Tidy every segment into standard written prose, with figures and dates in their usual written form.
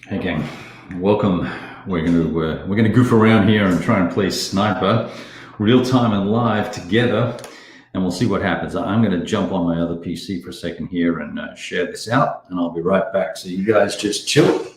Hey gang, welcome. We're gonna goof around here and try and play sniper, real time and live together, and we'll see what happens. I'm gonna jump on my other PC for a second here and share this out, and I'll be right back. So you guys just chill.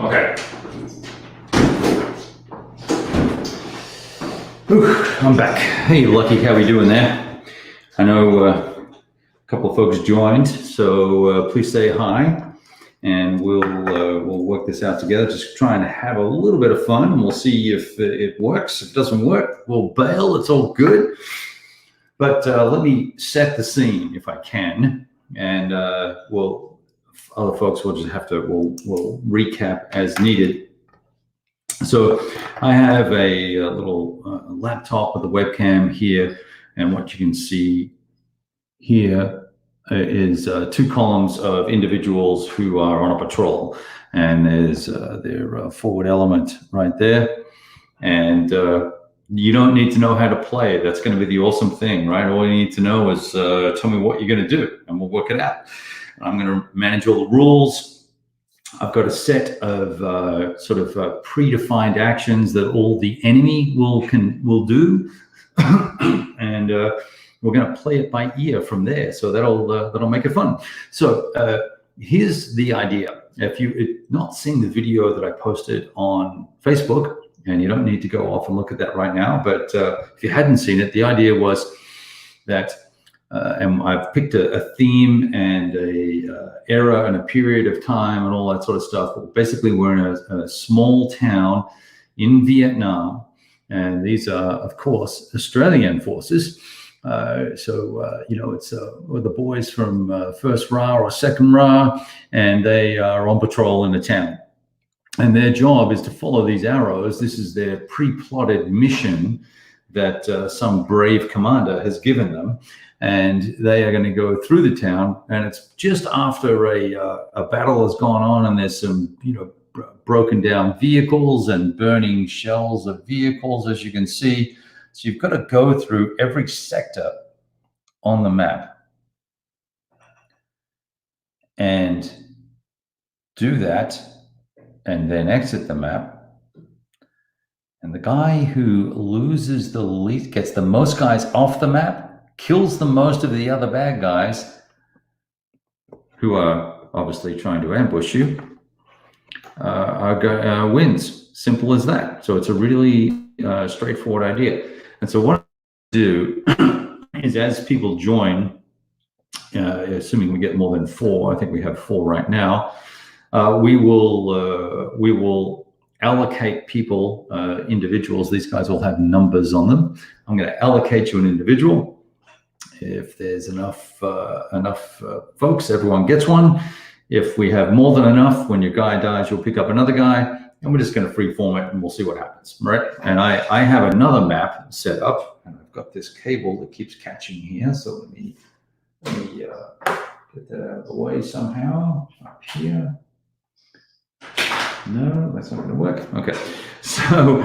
Okay. I'm back. Hey, Lucky, how we doing there? I know a couple of folks joined, so please say hi, and we'll work this out together. Just trying to have a little bit of fun, and we'll see if it works. If it doesn't work, we'll bail. It's all good. But let me set the scene if I can, and other folks will just have to we'll recap as needed. So I have a little laptop with a webcam here, and what you can see here is two columns of individuals who are on a patrol, and there's their forward element right there, and you don't need to know how to play. That's going to be the awesome thing, right? All you need to know is tell me what you're going to do, and we'll work it out. I'm going to manage all the rules. I've got a set of predefined actions that all the enemy will do, and we're going to play it by ear from there. So that'll make it fun. So here's the idea. If you've not seen the video that I posted on Facebook, and you don't need to go off and look at that right now, but if you hadn't seen it, the idea was that. And I've picked a theme and a era and a period of time and all that sort of stuff. But basically, we're in a small town in Vietnam, and these are, of course, Australian forces. It's the boys from First RA or Second RA, and they are on patrol in the town. And their job is to follow these arrows. This is their pre-plotted mission that some brave commander has given them. And they are going to go through the town, and it's just after a battle has gone on, and there's some broken down vehicles and burning shells of vehicles, as you can see. So you've got to go through every sector on the map and do that, and then exit the map. And the guy who loses the least, gets the most guys off the map, kills the most of the other bad guys who are obviously trying to ambush you, wins. Simple as that. So it's a really straightforward idea. And so what I do is, as people join, assuming we get more than 4, I think we have 4 right now, we will allocate people, individuals. These guys will have numbers on them. I'm going to allocate you an individual. If there's enough folks, everyone gets one. If we have more than enough, when your guy dies, you'll pick up another guy, and we're just going to freeform it, and we'll see what happens, right? And I have another map set up, and I've got this cable that keeps catching here. So let me get that out of the way somehow. Up here. No, that's not going to work. Okay, so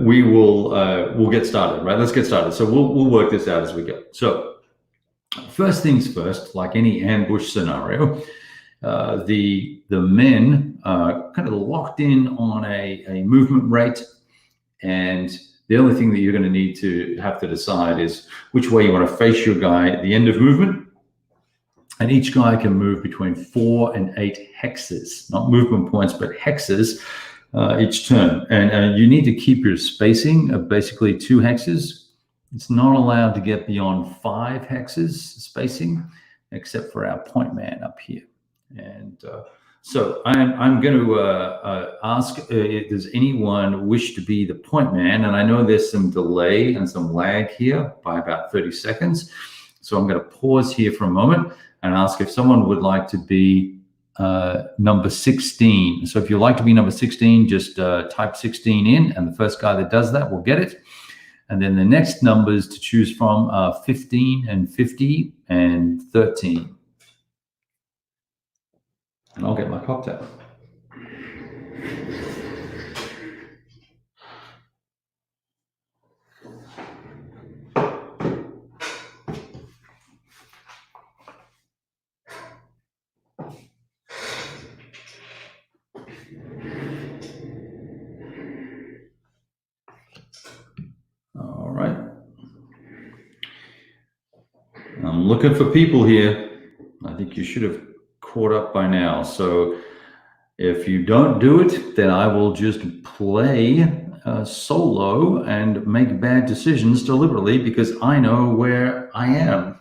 we'll get started, right? Let's get started. So we'll work this out as we go. So first things first, like any ambush scenario, the men are kind of locked in on a movement rate, and the only thing that you're going to need to have to decide is which way you want to face your guy at the end of movement. And each guy can move between 4 and 8 hexes, not movement points, but hexes each turn. And you need to keep your spacing of basically 2 hexes. It's not allowed to get beyond 5 hexes spacing, except for our point man up here. And so I'm going to ask, does anyone wish to be the point man? And I know there's some delay and some lag here by about 30 seconds. So I'm going to pause here for a moment and ask if someone would like to be number 16. So if you'd like to be number 16, just type 16 in, and the first guy that does that will get it. And then the next numbers to choose from are 15 and 50 and 13. And I'll get my cocktail. All right. I'm looking for people here. I think you should have caught up by now. So if you don't do it, then I will just play solo and make bad decisions deliberately because I know where I am.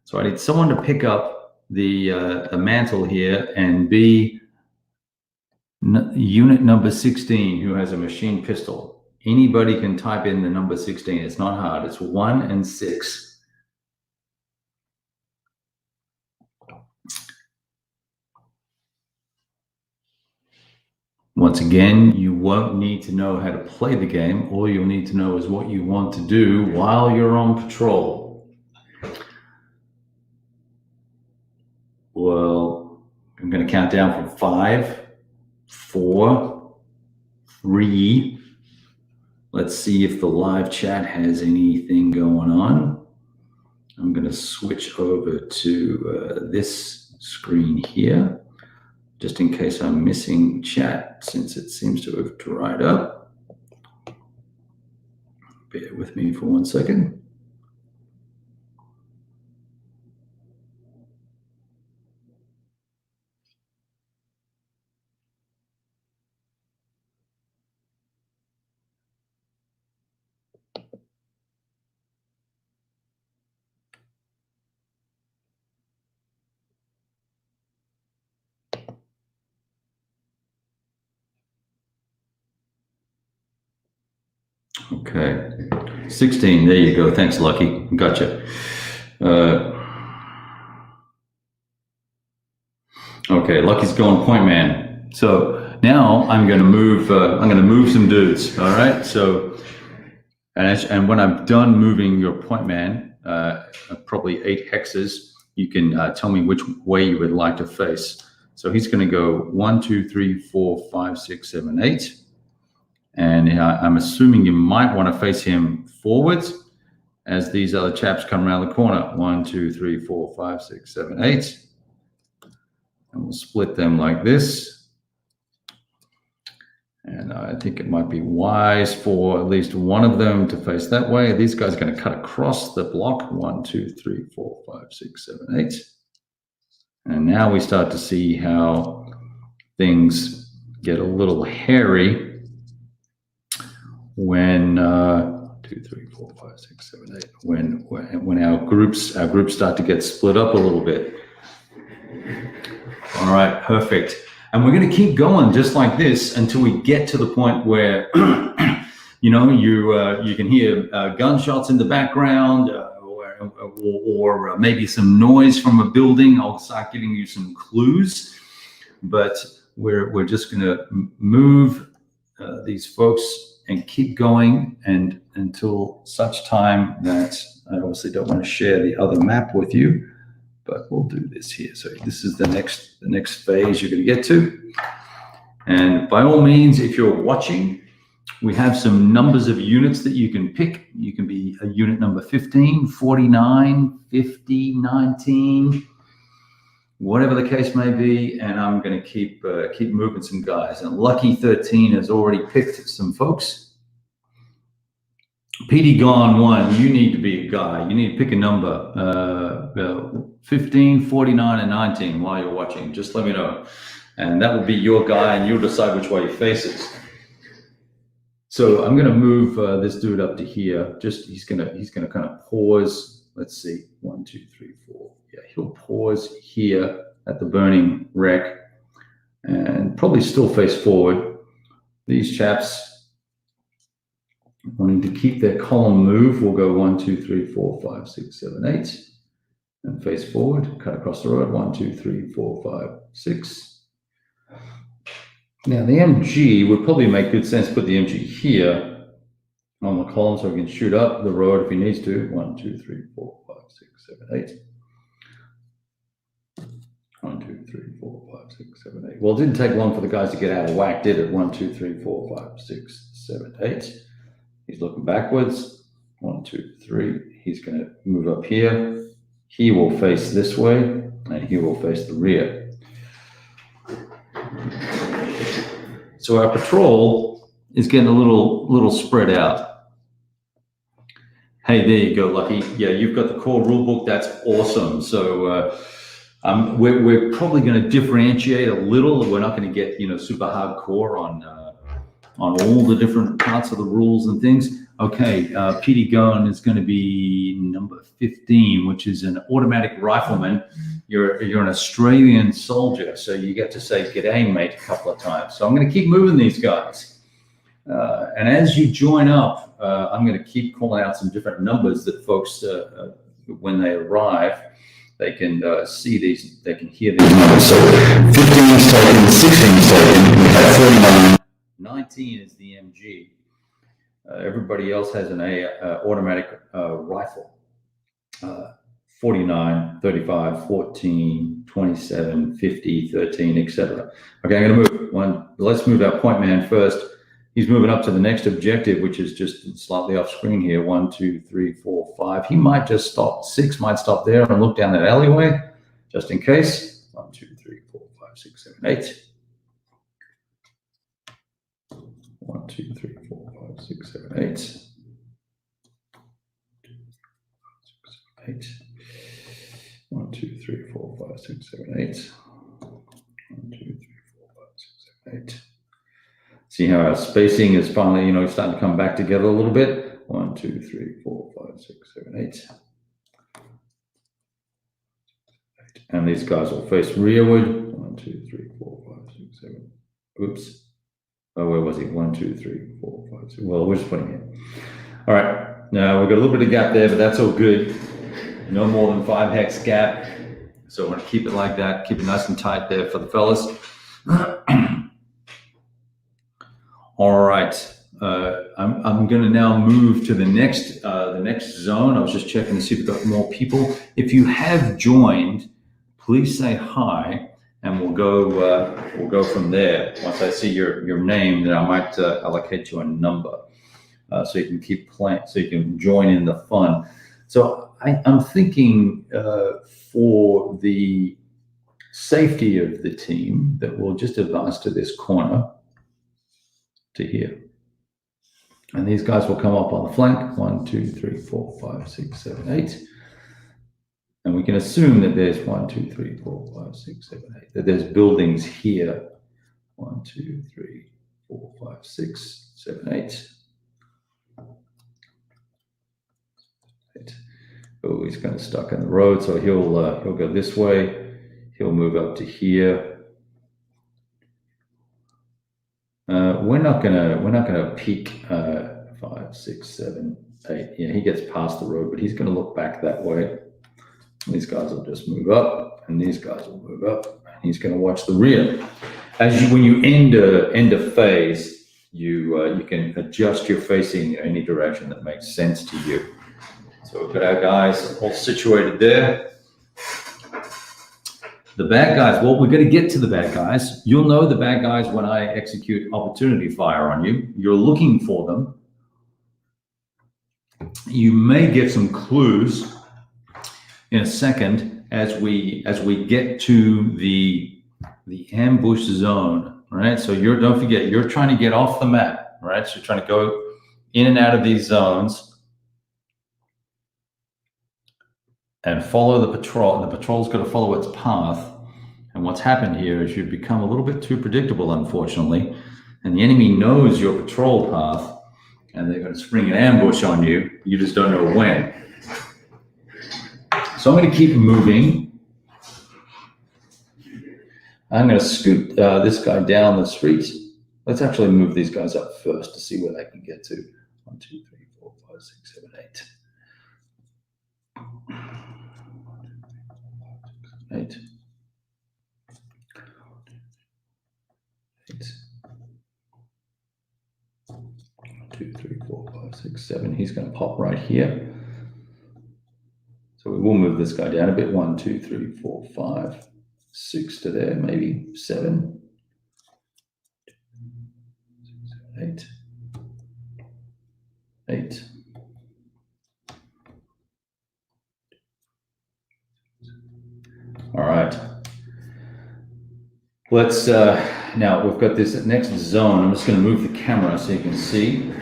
So I need someone to pick up the mantle here and be unit number 16 who has a machine pistol. Anybody can type in the number 16. It's not hard. It's 1 and 6. Once again, you won't need to know how to play the game. All you'll need to know is what you want to do while you're on patrol. Well, I'm going to count down from 5, 4, 3. Let's see if the live chat has anything going on. I'm going to switch over to this screen here, just in case I'm missing chat, since it seems to have dried up. Bear with me for 1 second. Okay, 16, there you go. Thanks, Lucky. Gotcha. Okay, Lucky's going point man. So now I'm going to move. Some dudes. All right. So, and when I'm done moving your point man, probably 8 hexes, you can tell me which way you would like to face. So he's going to go 1, 2, 3, 4, 5, 6, 7, 8. And I'm assuming you might want to face him forwards as these other chaps come around the corner. 1, 2, 3, 4, 5, 6, 7, 8. And we'll split them like this. And I think it might be wise for at least one of them to face that way. These guys are going to cut across the block. 1, 2, 3, 4, 5, 6, 7, 8. And now we start to see how things get a little hairy when 2, 3, 4, 5, 6, 7, 8. When our groups start to get split up a little bit. All right, perfect. And we're going to keep going just like this until we get to the point where you can hear gunshots in the background, or maybe some noise from a building. I'll start giving you some clues, but we're just going to move these folks and keep going and until such time that I obviously don't want to share the other map with you, but we'll do this here. So this is the next phase you're going to get to. And by all means, if you're watching, we have some numbers of units that you can pick. You can be a unit number 15, 49, 50, 19. whatever the case may be, and I'm going to keep moving some guys. And Lucky 13 has already picked some folks. PD Gone 1, you need to be a guy. You need to pick a number, 15, 49, and 19 while you're watching. Just let me know. And that will be your guy, and you'll decide which way he faces. So I'm going to move this dude up to here. He's going to kind of pause. Let's see, 1, 2, 3, 4. Yeah, he'll pause here at the burning wreck and probably still face forward. These chaps wanting to keep their column move will go 1, 2, 3, 4, 5, 6, 7, 8 and face forward, cut across the road, 1, 2, 3, 4, 5, 6. Now the MG would probably make good sense to put the MG here on the column so he can shoot up the road if he needs to. 1, 2, 3, 4, 5, 6, 7, 8. 1, 2, 3, 4, 5, 6, 7, 8. Well, it didn't take long for the guys to get out of whack, did it? 1, 2, 3, 4, 5, 6, 7, 8. He's looking backwards. 1, 2, 3. He's going to move up here. He will face this way, and he will face the rear. So our patrol is getting a little spread out. Hey, there you go, Lucky. Yeah, you've got the core rule book. That's awesome. So we're probably going to differentiate a little. We're not going to get super hardcore on all the different parts of the rules and things. Okay, PD Gun is going to be number 15, which is an automatic rifleman. You're an Australian soldier, so you get to say "G'day, mate" a couple of times. So I'm going to keep moving these guys, and as you join up, I'm going to keep calling out some different numbers that folks, when they arrive, they can see these, they can hear these numbers. So 15 is taken, 16 is taken, we have 49. 19 is the MG. Everybody else has an automatic rifle. 49, 35, 14, 27, 50, 13, etc. Okay, I'm going to move one. Let's move our point man first. He's moving up to the next objective, which is just slightly off screen here. 1, 2, 3, 4, 5. He might just stop. 6 might stop there and look down that alleyway, just in case. 1, 2, 3, 4, 5, 6, 7, 8. 1, 2, 3, 4, 5, 6, 7, 8. 8. 1, 2, 3, 4, 5, 6, 7, 8. 1, 2, 3, 4, 5, 6, 7, 8. See how our spacing is finally, starting to come back together a little bit. 1, 2, 3, 4, 5, 6, 7, 8. And these guys will face rearward. 1, 2, 3, 4, 5, 6, 7. Oops. Oh, where was he? 1, 2, 3, 4, 5, 6. Well, we're just putting it. All right. Now we've got a little bit of gap there, but that's all good. No more than 5 hex gap. So I want to keep it like that. Keep it nice and tight there for the fellas. All right. I'm going to now move to the next zone. I was just checking to see if we've got more people. If you have joined, please say hi, and we'll go from there. Once I see your name, then I might allocate you a number, so you can keep playing, so you can join in the fun. So I'm thinking for the safety of the team that we'll just advance to this corner to here. And these guys will come up on the flank. 1, 2, 3, 4, 5, 6, 7, 8. And we can assume that there's 1, 2, 3, 4, 5, 6, 7, 8. That there's buildings here. 1, 2, 3, 4, 5, 6, 7, 8. 8. Oh, he's kind of stuck in the road, so he'll go this way. He'll move up to here. We're not gonna peek 5, 6, 7, 8. Yeah, he gets past the road, but he's gonna look back that way. These guys will just move up, and these guys will move up, and he's gonna watch the rear. When you end a phase, you can adjust your facing in any direction that makes sense to you. So we've got our guys all situated there. The bad guys, well, we're going to get to the bad guys. You'll know the bad guys when I execute opportunity fire on you. You're looking for them. You may get some clues in a second. as we get to the ambush zone, right? So don't forget, you're trying to get off the map, right? So you're trying to go in and out of these zones and follow the patrol. The patrol's got to follow its path. And what's happened here is you've become a little bit too predictable, unfortunately. And the enemy knows your patrol path, and they're going to spring an ambush on you. You just don't know when. So I'm going to keep moving. I'm going to scoot this guy down the street. Let's actually move these guys up first to see where they can get to. 1, 2, 3, 4, 5, 6, 7, 8. 8. 2, 3, 4, 5, 6, 7. He's going to pop right here. So we will move this guy down a bit. 1, 2, 3, 4, 5, 6 to there, maybe 7, 8, 8. All right. Let's now we've got this next zone. I'm just going to move the camera so you can see.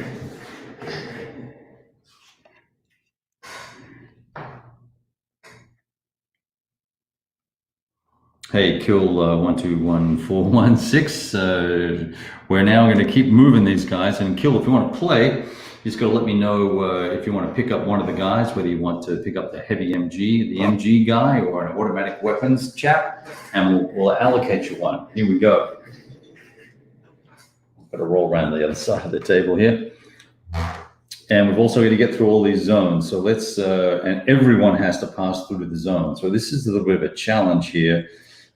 Hey, kill 121416. We're now going to keep moving these guys, and kill, if you want to play, you just got to let me know if you want to pick up one of the guys, whether you want to pick up the heavy MG, the MG guy, or an automatic weapons chap, and we'll allocate you one. Here we go. Got to roll around the other side of the table here. And we've also got to get through all these zones. So let's, and everyone has to pass through the zone. So this is a little bit of a challenge here,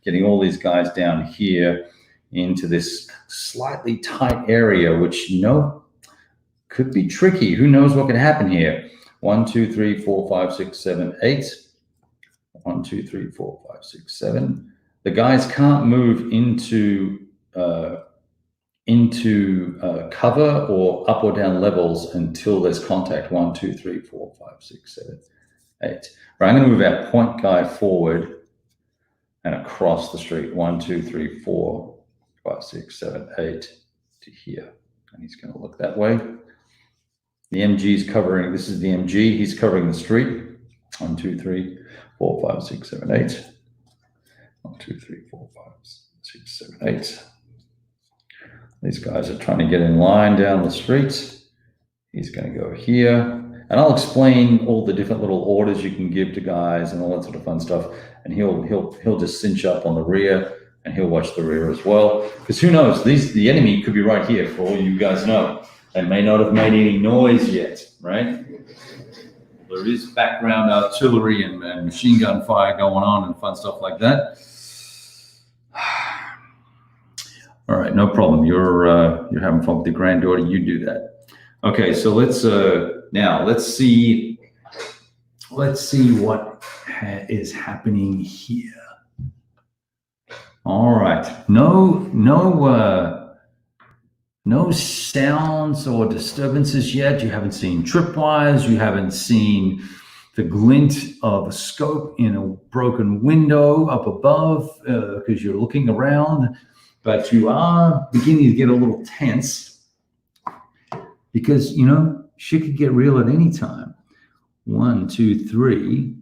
getting all these guys down here into this slightly tight area, which, could be tricky. Who knows what could happen here? 1, 2, 3, 4, 5, 6, 7, 8. 1, 2, 3, 4, 5, 6, 7. The guys can't move into cover or up or down levels until there's contact. 1, 2, 3, 4, 5, 6, 7, 8. Right, I'm going to move our point guy forward and across the street. 1, 2, 3, 4, 5, 6, 7, 8 to here. And he's going to look that way. The MG is covering, this is the MG, he's covering the street. 1, 2, 3, 4, 5, 6, 7, 8. 1, 2, 3, 4, 5, 6, 7, 8. These guys are trying to get in line down the street. He's going to go here. And I'll explain all the different little orders you can give to guys and all that sort of fun stuff. And he'll just cinch up on the rear, and he'll watch the rear as well. Because who knows, the enemy could be right here for all you guys know. They may not have made any noise yet, right? There is background artillery and machine gun fire going on and fun stuff like that. All right, no problem. You're having fun with your granddaughter. You do that. Okay, so let's see what is happening here. All right, no sounds or disturbances yet. You haven't seen tripwires. You haven't seen the glint of a scope in a broken window up above because you're looking around. But you are beginning to get a little tense because, shit could get real at any time. 1, 2, 3,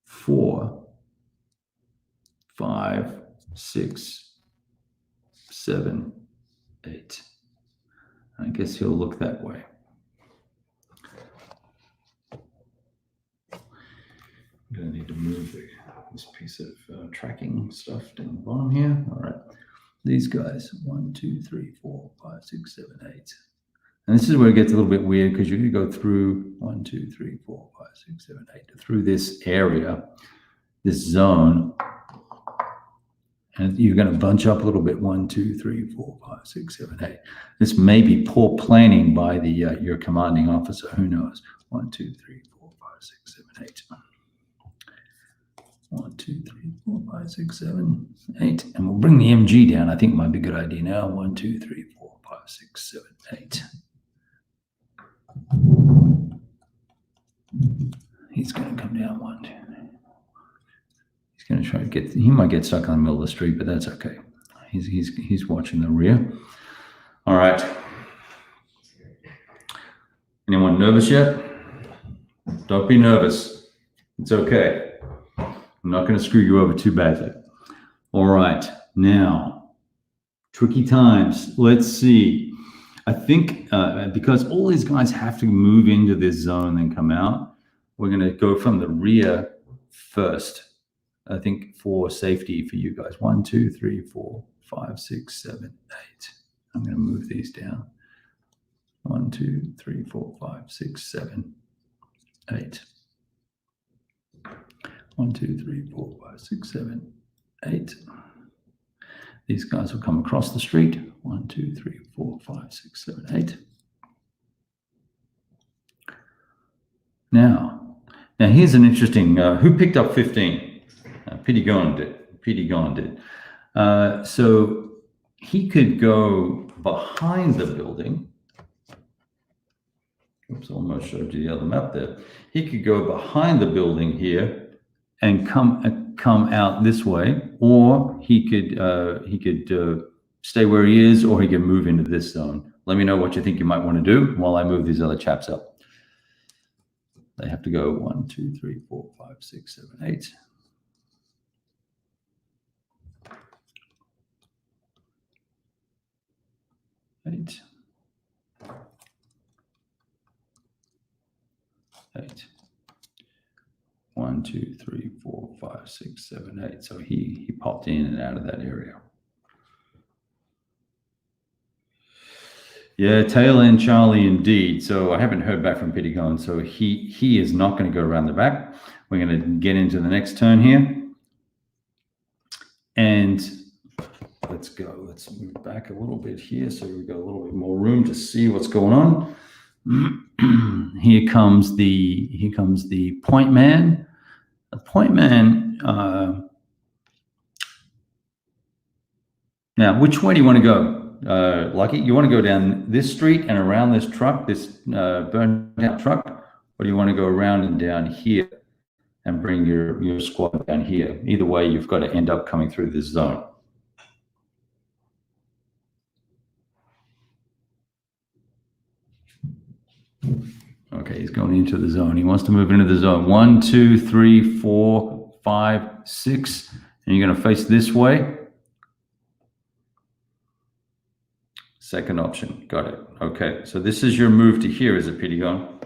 4, 5, 6, 7, 8. I guess he'll look that way. I'm going to need to move this piece of tracking stuff down the bottom here. All right. These guys, 1, 2, 3, 4, 5, 6, 7, 8. And this is where it gets a little bit weird because you're going to go through 1, 2, 3, 4, 5, 6, 7, 8, through this area, this zone. And you're going to bunch up a little bit. 1, 2, 3, 4, 5, 6, 7, 8. This may be poor planning by your commanding officer. Who knows? 1, 2, 3, 4, 5, 6, 7, 8. 1, 2, 3, 4, 5, 6, 7, 8. And we'll bring the MG down. I think it might be a good idea now. 1, 2, 3, 4, 5, 6, 7, 8. He's going to come down. 1, 2, 3. He's going to try to get. He might get stuck on the middle of the street, but that's okay. He's watching the rear. All right. Anyone nervous yet? Don't be nervous. It's okay. I'm not going to screw you over too badly. All right. Now, tricky times. Let's see. I think because all these guys have to move into this zone and come out, we're going to go from the rear first. I think for safety for you guys. 1, 2, 3, 4, 5, 6, 7, 8. I'm going to move these down. 1, 2, 3, 4, 5, 6, 7, 8. 1, 2, 3, 4, 5, 6, 7, 8. These guys will come across the street. 1, 2, 3, 4, 5, 6, 7, 8. Now here's an interesting. Who picked up 15? Petey Gone did. Petey Gone did. So he could go behind the building. Oops, almost showed you the other map there. He could go behind the building here and come out this way, or he could stay where he is, or he can move into this zone. Let me know what you think you might want to do while I move these other chaps up. They have to go 1, 2, 3, 4, 5, 6, 7, 8. Eight. 8. 1, 2, 3, 4, 5, 6, 7, 8. So he popped in and out of that area. Yeah, tail end Charlie indeed. So I haven't heard back from Petey Gone. So he is not going to go around the back. We're going to get into the next turn here. And let's go. Let's move back a little bit here so we've got a little bit more room to see what's going on. Here comes the point man. The point man. Now, which way do you want to go, Lucky? You want to go down this street and around this truck, this burned out truck, or do you want to go around and down here and bring your squad down here? Either way, you've got to end up coming through this zone. Okay, he's going into the zone. He wants to move into the zone. 1, 2, 3, 4, 5, 6. And you're going to face this way. Second option. Got it. Okay, so this is your move to here, is it, Petey Gone?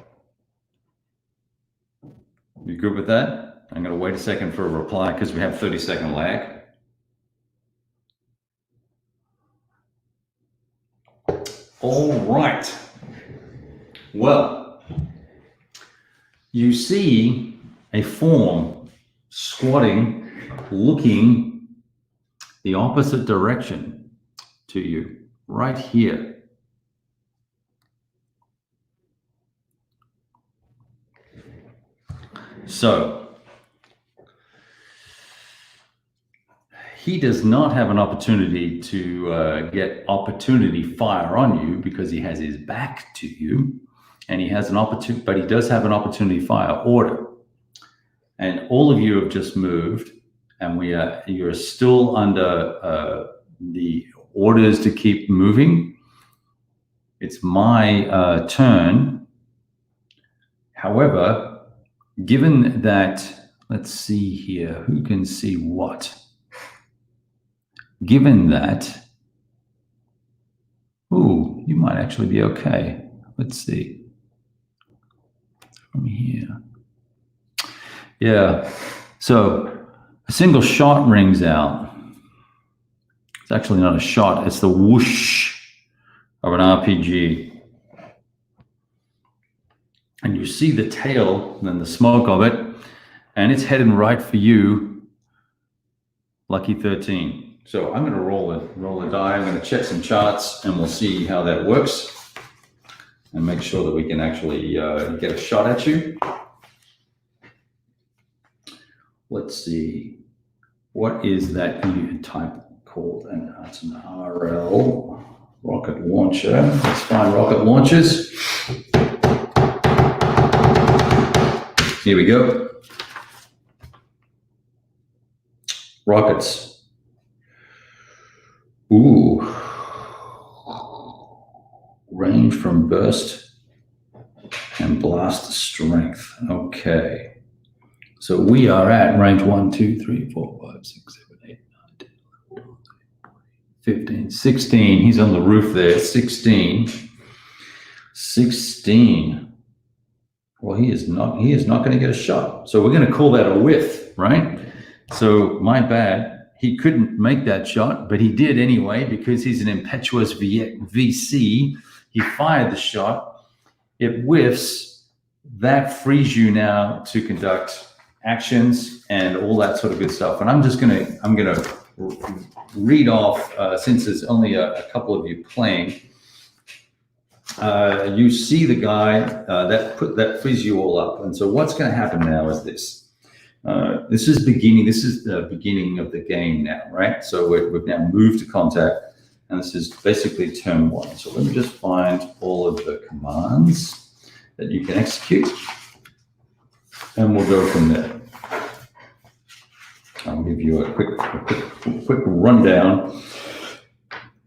You good with that? I'm going to wait a second for a reply because we have 30-second lag. All right. Well, you see a form squatting, looking the opposite direction to you, right here. So he does not have an opportunity to get opportunity fire on you because he has his back to you. And he has an opportunity, but he does have an opportunity fire order. And all of you have just moved, and you're still under the orders to keep moving. It's my turn. However, given that, let's see here, who can see what? Given that, ooh, you might actually be okay. Let's see. From here. Yeah, so a single shot rings out. It's actually not a shot, it's the whoosh of an RPG. And you see the tail and then the smoke of it, and it's heading right for you, Lucky 13. So I'm going to roll a die. I'm going to check some charts, and we'll see how that works. And make sure that we can actually get a shot at you. Let's see. What is that unit type called? And it's an RL rocket launcher. Let's find rocket launchers. Here we go. Rockets. Ooh. Range from burst and blast strength. Okay. So we are at range 1, 2, 3, 4, 5, 6, 7, 8, 9, 10, 11, 12, 13, 15, 16. He's on the roof there. 16. 16. Well, he is not going to get a shot. So we're going to call that a whiff, right? So my bad. He couldn't make that shot, but he did anyway because he's an impetuous VC. He fired the shot. It whiffs. That frees you now to conduct actions and all that sort of good stuff. And I'm going to read off, since there's only a couple of you playing. You see the guy that frees you all up. And so what's going to happen now is this. This is the beginning of the game now, right? So we've now moved to contact, and this is basically turn 1. So let me just find all of the commands that you can execute, and we'll go from there. I'll give you a quick rundown.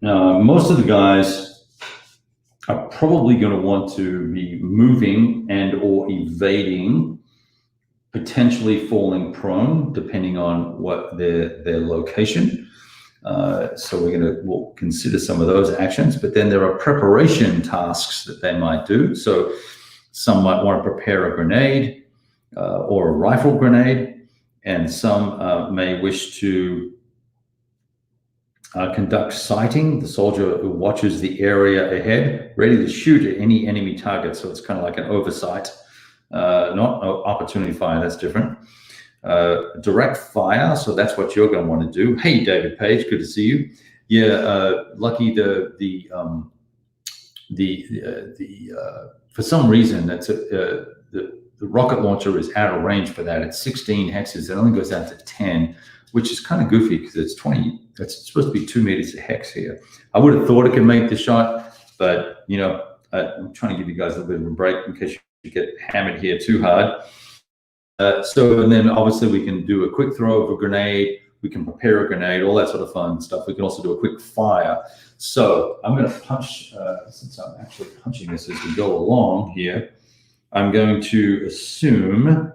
Most of the guys are probably going to want to be moving and or evading, potentially falling prone, depending on what their location. So we'll consider some of those actions, but then there are preparation tasks that they might do. So some might want to prepare a grenade or a rifle grenade, and some may wish to conduct sighting. The soldier who watches the area ahead, ready to shoot at any enemy target. So it's kind of like an oversight. Not opportunity fire, that's different. Direct fire, so that's what you're going to want to do. Hey, David Page, good to see you. Yeah, Lucky, for some reason that's the rocket launcher is out of range for that. It's 16 hexes. It only goes out to 10, which is kind of goofy because it's 20. That's supposed to be 2 meters a hex here. I would have thought it could make the shot, but I'm trying to give you guys a little bit of a break in case you get hammered here too hard. And then obviously we can do a quick throw of a grenade. We can prepare a grenade, all that sort of fun stuff. We can also do a quick fire. So I'm going to punch, since I'm actually punching this as we go along here, I'm going to assume,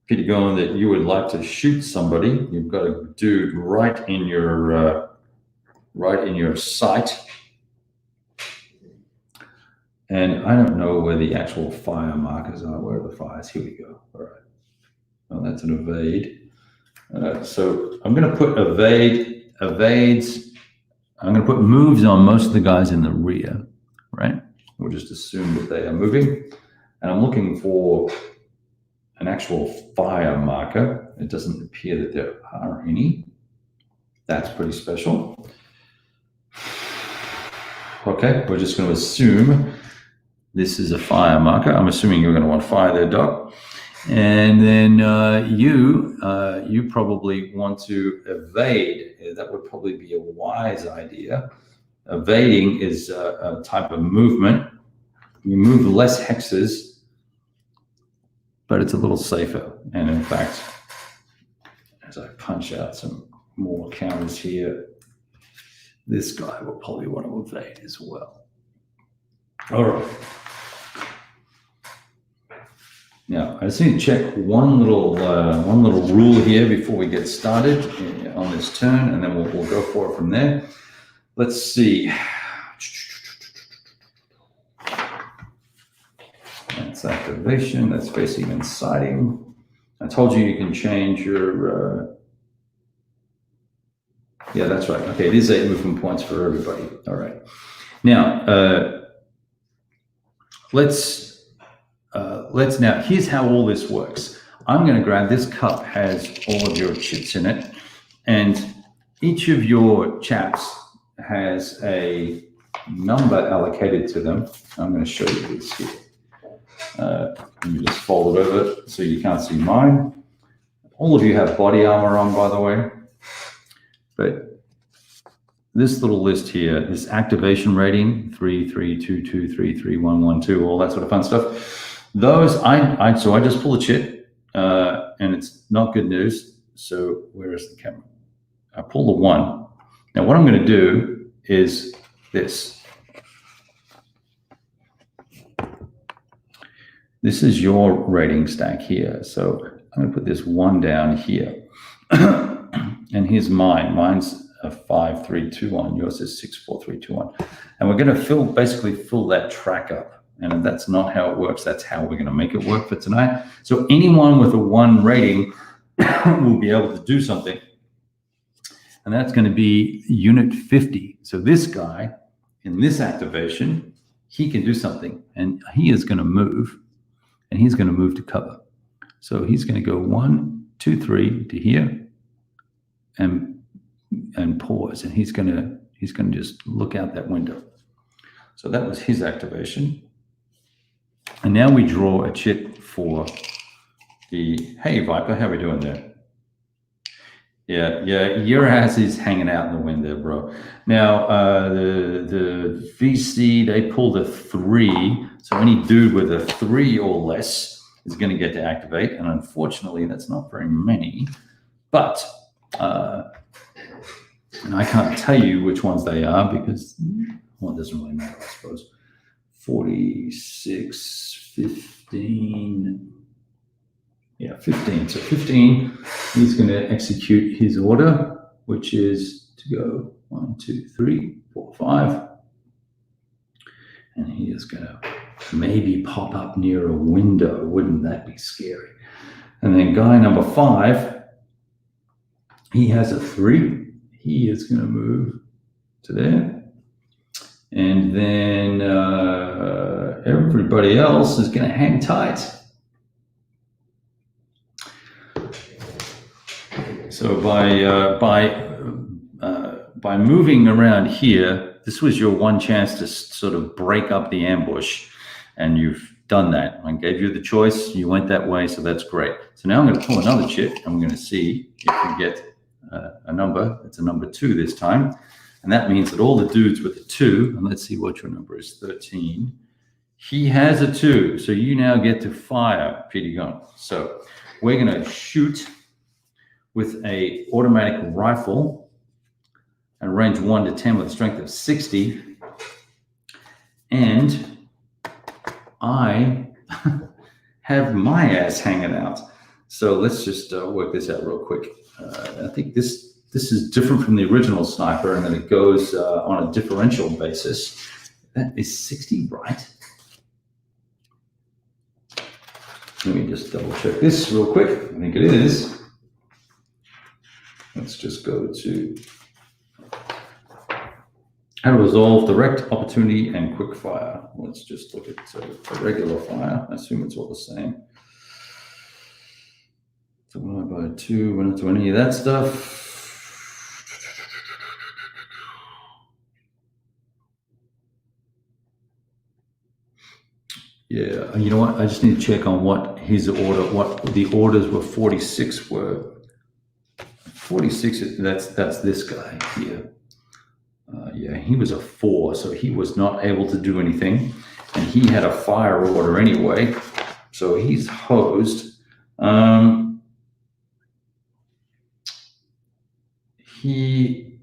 Peter Goen, that you would like to shoot somebody. You've got a dude right in your sight. And I don't know where the actual fire markers are. Where are the fires? Here we go. All right. Well, that's an evade. So I'm going to put evades. I'm going to put moves on most of the guys in the rear, right? We'll just assume that they are moving. And I'm looking for an actual fire marker. It doesn't appear that there are any. That's pretty special. Okay, we're just going to assume this is a fire marker. I'm assuming you're going to want to fire there, Doc. And then you probably want to evade. That would probably be a wise idea. Evading is a type of movement. You move less hexes, but it's a little safer. And in fact, as I punch out some more counters here, this guy will probably want to evade as well. All right. Now, I just need to check one little rule here before we get started on this turn, and then we'll go for it from there. Let's see. That's activation. That's facing and sighting. I told you can change your. Yeah, that's right. Okay, it is 8 movement points for everybody. All right. Now, let's now, here's how all this works. I'm going to grab this cup, has all of your chips in it, and each of your chaps has a number allocated to them. I'm going to show you this here. Let me just fold it over so you can't see mine. All of you have body armor on, by the way, but this little list here, this activation rating, 3, 3, 2, 2, 3, 3, 1, 1, 2, all that sort of fun stuff. Those, so I just pull a chip, and it's not good news. So where is the camera? I pull the 1. Now what I'm going to do is this. This is your rating stack here. So I'm going to put this 1 down here. And here's mine. Mine's a 5, 3, 2, 1. Yours is 6, 4, 3, 2, 1. And we're going to basically fill that track up. And that's not how it works. That's how we're going to make it work for tonight. So anyone with a 1 rating will be able to do something. And that's going to be unit 50. So this guy in this activation, he can do something. And he is going to move. And he's going to move to cover. So he's going to go 1, 2, 3 to here and pause. And he's going to just look out that window. So that was his activation. And now we draw a chit for the, hey Viper, how we doing there? Yeah, your ass is hanging out in the wind there, bro. Now, the VC, they pulled a 3. So any dude with a 3 or less is going to get to activate. And unfortunately, that's not very many. But, and I can't tell you which ones they are because, well, it doesn't really matter, I suppose. 46, 15. Yeah, 15. So 15, he's going to execute his order, which is to go 1, 2, 3, 4, 5. And he is going to maybe pop up near a window. Wouldn't that be scary? And then guy number 5, he has a 3. He is going to move to there. And then everybody else is going to hang tight. So by moving around here, this was your 1 chance to sort of break up the ambush, and you've done that. I gave you the choice. You went that way, so that's great. So now I'm going to pull another chit, and we're going to see if we get a number. It's a number 2 this time, and that means that all the dudes with a 2, and let's see what your number is, 13. He has a 2, so you now get to fire, Petey Gun. So we're going to shoot with a automatic rifle and range 1 to 10 with a strength of 60. And I have my ass hanging out. So let's just work this out real quick. I think this is different from the original sniper, and then it goes on a differential basis. That is 60, right? Let me just double check this real quick. I think it is. Let's just go to how to resolve direct opportunity and quick fire. Let's just look at a regular fire. I assume it's all the same. Divide by 2, we're not doing any of that stuff. Yeah, you know what? I just need to check on what his order, what the orders were. 46 were. 46, that's this guy here. Yeah, he was a 4, so he was not able to do anything. And he had a fire order anyway, so he's hosed. He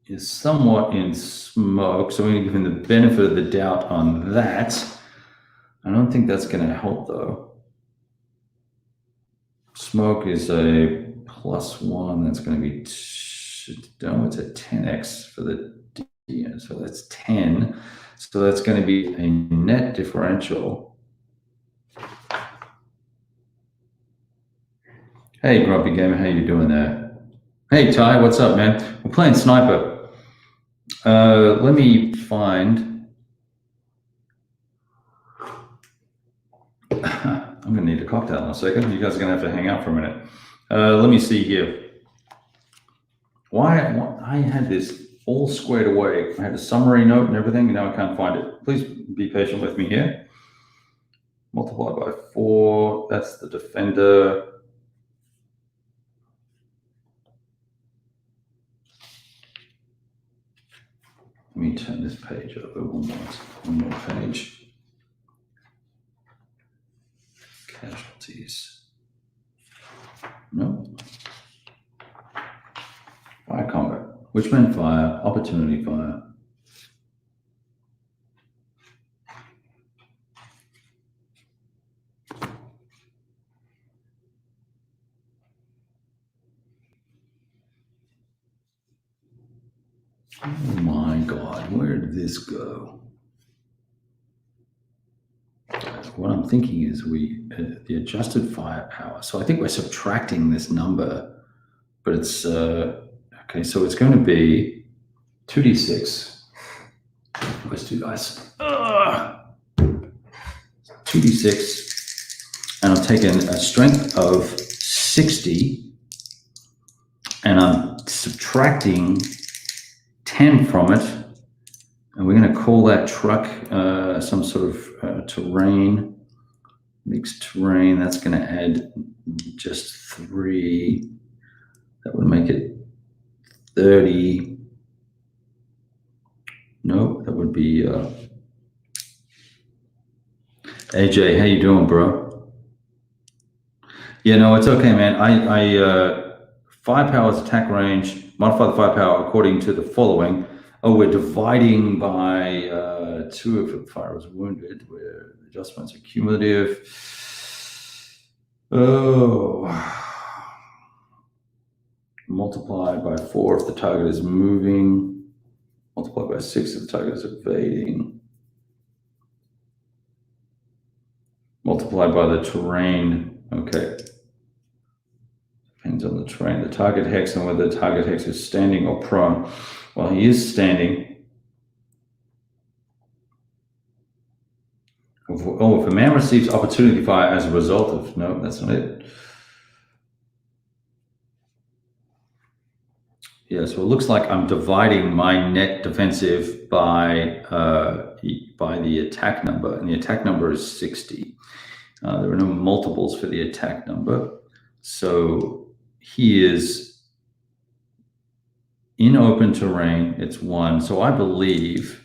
is somewhat in smoke, so I'm going to give him the benefit of the doubt on that. I don't think that's going to help, though. Smoke is a +1. That's going to be, no, it's a 10x for the D, so that's 10. So that's going to be a net differential. Hey, Grumpy Gamer, how you doing there? Hey, Ty, what's up, man? We're playing Sniper. Let me find. I'm going to need a cocktail in a second. You guys are going to have to hang out for a minute. Let me see here. Why I had this all squared away. I had a summary note and everything, and now I can't find it. Please be patient with me here. Multiply by 4. That's the defender. Let me turn this page over one more page. Casualties. No. Which meant fire, opportunity fire. Oh my God, where did this go? What I'm thinking is the adjusted firepower. So I think we're subtracting this number, but it's, okay, so it's going to be 2d6. Where's 2 dice? 2d6, and I'm taking a strength of 60, and I'm subtracting 10 from it, and we're going to call that truck some sort of terrain, mixed terrain. That's going to add just 3. That would make it 30. No, that would be AJ. How you doing, bro? Yeah, no, it's okay, man. I firepower's attack range. Modify the firepower according to the following. Oh, we're dividing by 2 if the fire was wounded, where adjustments are cumulative. Oh, multiply by 4 if the target is moving. Multiply by 6 if the target is evading. Multiply by the terrain. Okay. Depends on the terrain. The target hex and whether the target hex is standing or prone. Well, he is standing. Oh, if a man receives opportunity fire as a result of, no, that's not it. Yeah, so it looks like I'm dividing my net defensive by the attack number, and the attack number is 60. There are no multiples for the attack number. So he is in open terrain, it's 1. So I believe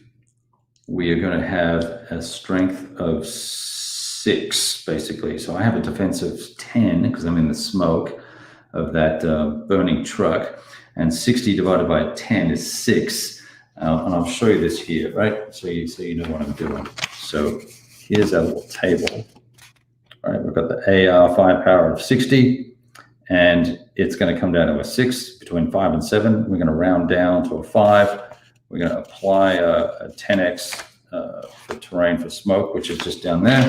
we are going to have a strength of 6, basically. So I have a defense of 10 because I'm in the smoke of that burning truck. And 60 divided by 10 is 6. And I'll show you this here, right? So you know what I'm doing. So here's our little table. All right, we've got the AR firepower of 60, and it's going to come down to a 6 between 5 and 7. We're going to round down to a 5. We're going to apply a 10x for terrain for smoke, which is just down there.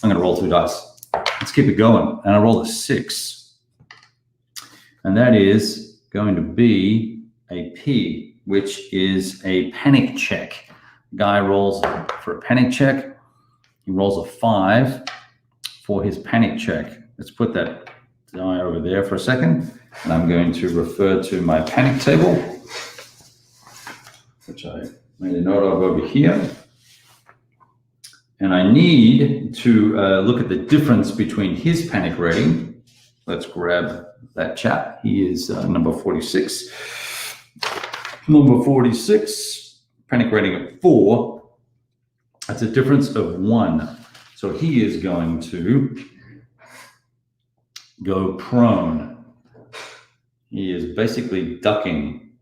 I'm going to roll 2 dice. Let's keep it going. And I roll a 6. And that is going to be a P, which is a panic check. Guy rolls for a panic check. He rolls a 5 for his panic check. Let's put that die over there for a second. And I'm going to refer to my panic table, which I made a note of over here. And I need to look at the difference between his panic rating. Let's grab that chap. He is number 46. Number 46, panic rating of 4. That's a difference of 1. So he is going to go prone. He is basically ducking.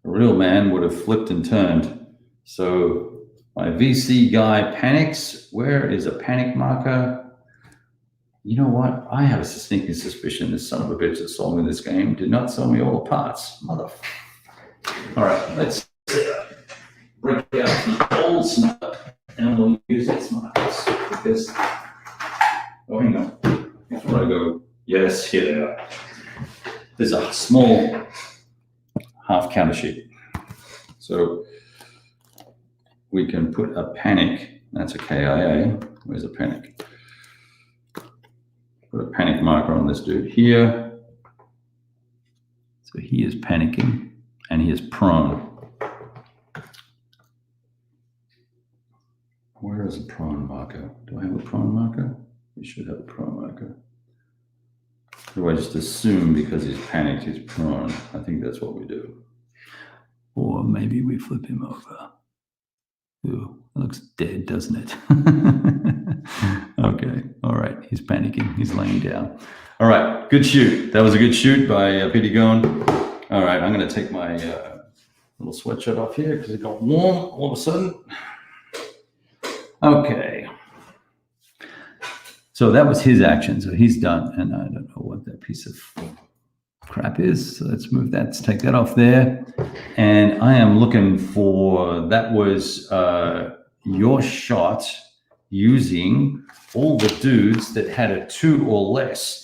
A real man would have flipped and turned. So my VC guy panics. Where is a panic marker? You know what? I have a sneaking suspicion this son of a bitch that sold me this game did not sell me all the parts. Motherfucker. All right, let's break out the old snap and we'll use its markers because, oh, hang on. Before I go, yes, here they are. There's a small half counter sheet. So we can put a panic. That's a KIA. Where's a panic? Put a panic marker on this dude here. So he is panicking and he is prone. Where is a prone marker? Do I have a prone marker? We should have a prone marker. Or do I just assume because he's panicked, he's prone? I think that's what we do. Or maybe we flip him over. Ooh, that looks dead, doesn't it? Okay, all right. He's panicking. He's laying down. All right, good shoot. That was a good shoot by Peter Gone. All right, I'm going to take my little sweatshirt off here because it got warm all of a sudden. Okay. So that was his action. So he's done. And I don't know what that piece of crap is. So let's move that. Let's take that off there. And I am looking for, that was your shot using all the dudes that had a 2 or less.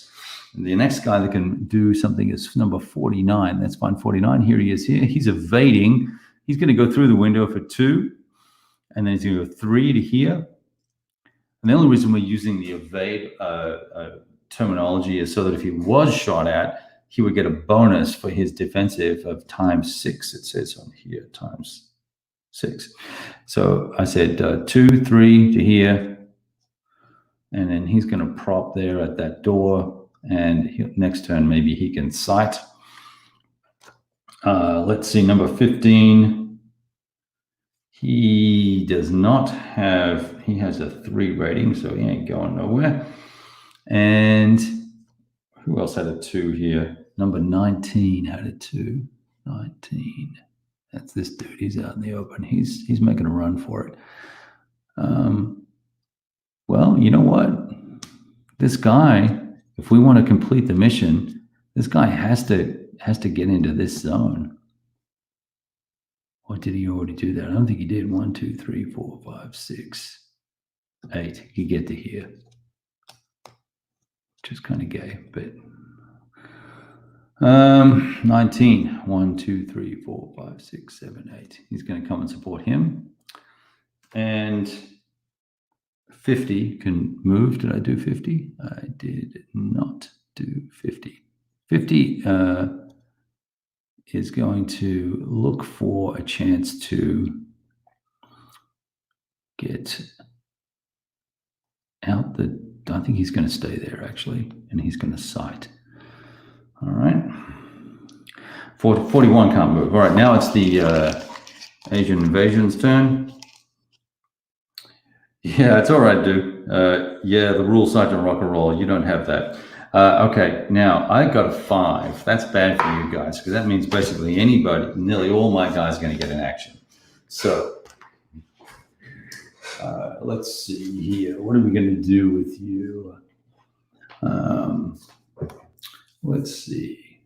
And the next guy that can do something is number 49. That's fine. 49. Here he is here. He's evading. He's going to go through the window for 2. And then he's going to go 3 to here. And the only reason we're using the evade terminology is so that if he was shot at, he would get a bonus for his defensive of ×6. It says on here, ×6. So I said 2, 3 to here. And then he's going to prop there at that door. And next turn, maybe he can sight. Let's see, number 15. He does not have, he has a 3 rating, so he ain't going nowhere. And who else had a 2 here? Number 19 had a 2. 19. That's this dude. He's out in the open. He's making a run for it. Well, you know what? This guy, if we want to complete the mission, this guy has to get into this zone. Or did he already do that? I don't think he did. 1, 2, 3, 4, 5, 6, 8. He could get to here. Which is kind of gay, but 19. 1, 2, 3, 4, 5, 6, 7, 8. He's going to come and support him. And 50 can move. Did I do 50? I did not do 50. 50 is going to look for a chance to get out the, I think he's going to stay there actually, and he's going to sight. All right. 41 can't move. All right, now it's the Asian invasion's turn. Yeah, it's all right, dude. Yeah, the rule Sergeant Rock and Roll, you don't have that. Okay, now I got a 5. That's bad for you guys because that means basically anybody, nearly all my guys are going to get an action. So let's see here. What are we going to do with you? Let's see.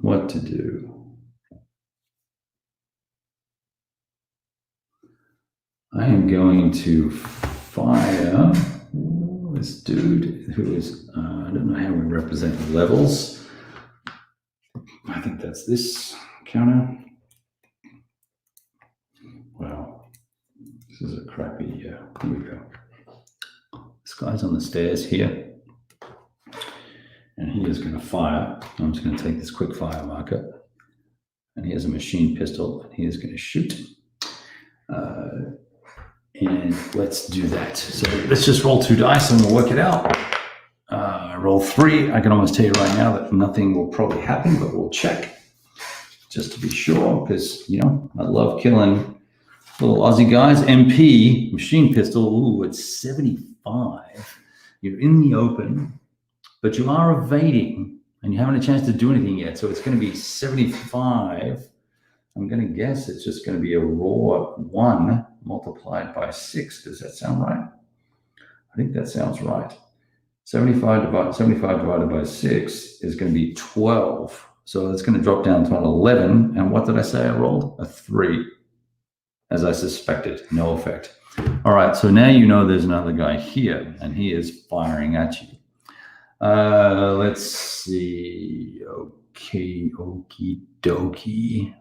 What to do? I am going to fire this dude who is, I don't know how we represent the levels. I think that's this counter. Wow, this is a crappy, here we go. This guy's on the stairs here. And he is going to fire. I'm just going to take this quick fire marker. And he has a machine pistol. And he is going to shoot. And let's do that. So let's just roll 2 dice and we'll work it out. Roll 3. I can almost tell you right now that nothing will probably happen, but we'll check just to be sure because, you know, I love killing little Aussie guys. MP, machine pistol. Ooh, it's 75. You're in the open, but you are evading and you haven't a chance to do anything yet. So it's going to be 75. I'm going to guess it's just going to be a raw 1 multiplied by 6. Does that sound right? I think that sounds right. 75 divided by 6 is going to be 12. So it's going to drop down to an 11. And what did I say I rolled? A 3. As I suspected, no effect. All right, so now you know there's another guy here, and he is firing at you. Let's see. Okay, okie dokie.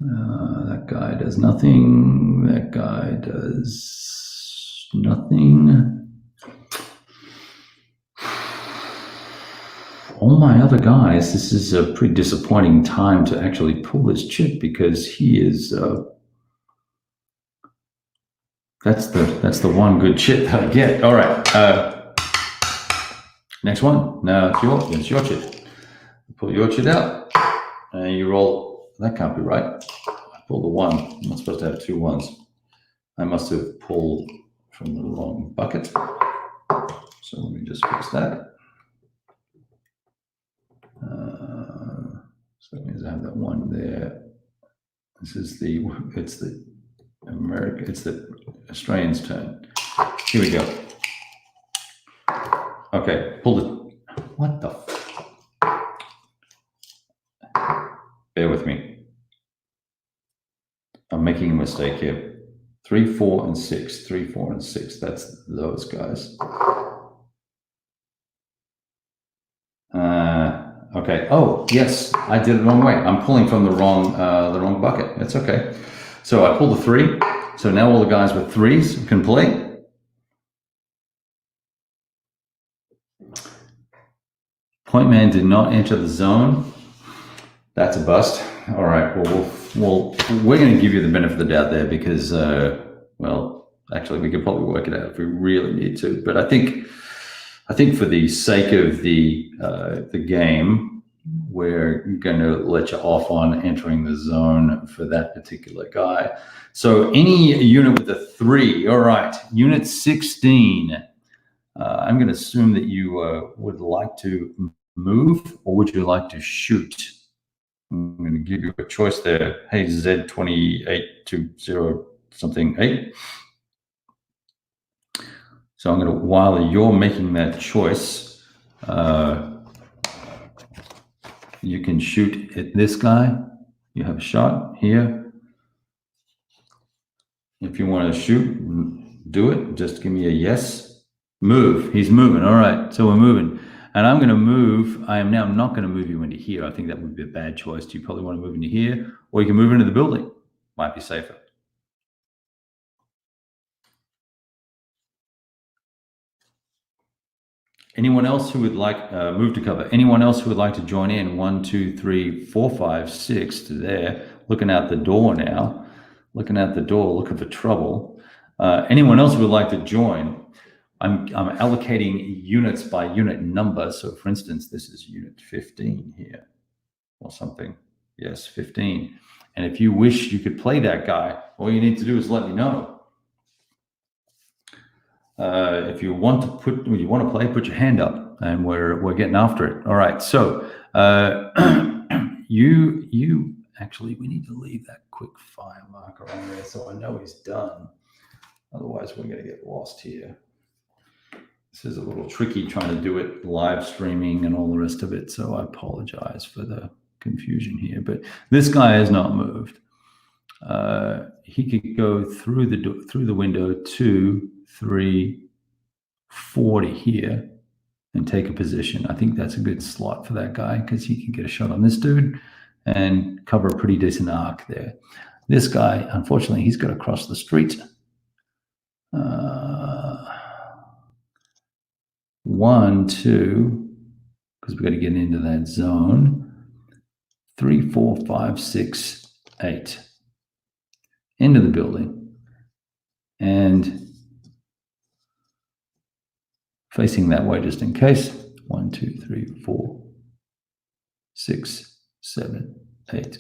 That guy does nothing. That guy does nothing. All my other guys, this is a pretty disappointing time to actually pull this chip because he is. That's the one good chip that I get. All right. Next one. Now it's your chip. Pull your chip out, and you roll. That can't be right. I pulled the 1. I'm not supposed to have 2 1s. I must have pulled from the wrong bucket. So let me just fix that. So that means I have that one there. This is it's the Australians' turn. Here we go. Okay, pull the, what the, bear with me. I'm making a mistake here. 3, 4, and 6. 3, 4, and 6. That's those guys. Okay. Oh, yes, I did it the wrong way. I'm pulling from the wrong bucket. That's okay. So I pulled the 3. So now all the guys with 3s can play. Point man did not enter the zone. That's a bust. All right. Well, we're going to give you the benefit of the doubt there because, well, actually, we could probably work it out if we really need to. But I think for the sake of the game, we're going to let you off on entering the zone for that particular guy. So any unit with a 3, all right, unit 16. I'm going to assume that you would like to move, or would you like to shoot? I'm going to give you a choice there. Hey, Z2820 something 8. So I'm going to, while you're making that choice, you can shoot at this guy. You have a shot here. If you want to shoot, do it. Just give me a yes. Move. He's moving. All right. So we're moving. And I'm going to move. I am now not going to move you into here. I think that would be a bad choice. You probably want to move into here, or you can move into the building. Might be safer. Anyone else who would like move to cover? Anyone else who would like to join in? 1, 2, 3, 4, 5, 6 to there. Looking out the door now. Looking out the door, looking for trouble. Anyone else who would like to join? I'm allocating units by unit number. So for instance, this is unit 15 here or something. Yes, 15. And if you wish you could play that guy, all you need to do is let me know. If you want to play, put your hand up, and we're getting after it. All right. So you actually, we need to leave that quick fire marker on there so I know he's done. Otherwise, we're going to get lost here. This is a little tricky trying to do it live streaming and all the rest of it. So I apologize for the confusion here. But this guy has not moved. He could go through the window 2, 3, 40 here and take a position. I think that's a good slot for that guy because he can get a shot on this dude and cover a pretty decent arc there. This guy, unfortunately, he's got to cross the street. 1, 2, because we've got to get into that zone. 3, 4, 5, 6, 8. Into the building. And facing that way just in case. 1, 2, 3, 4, 6, 7, 8.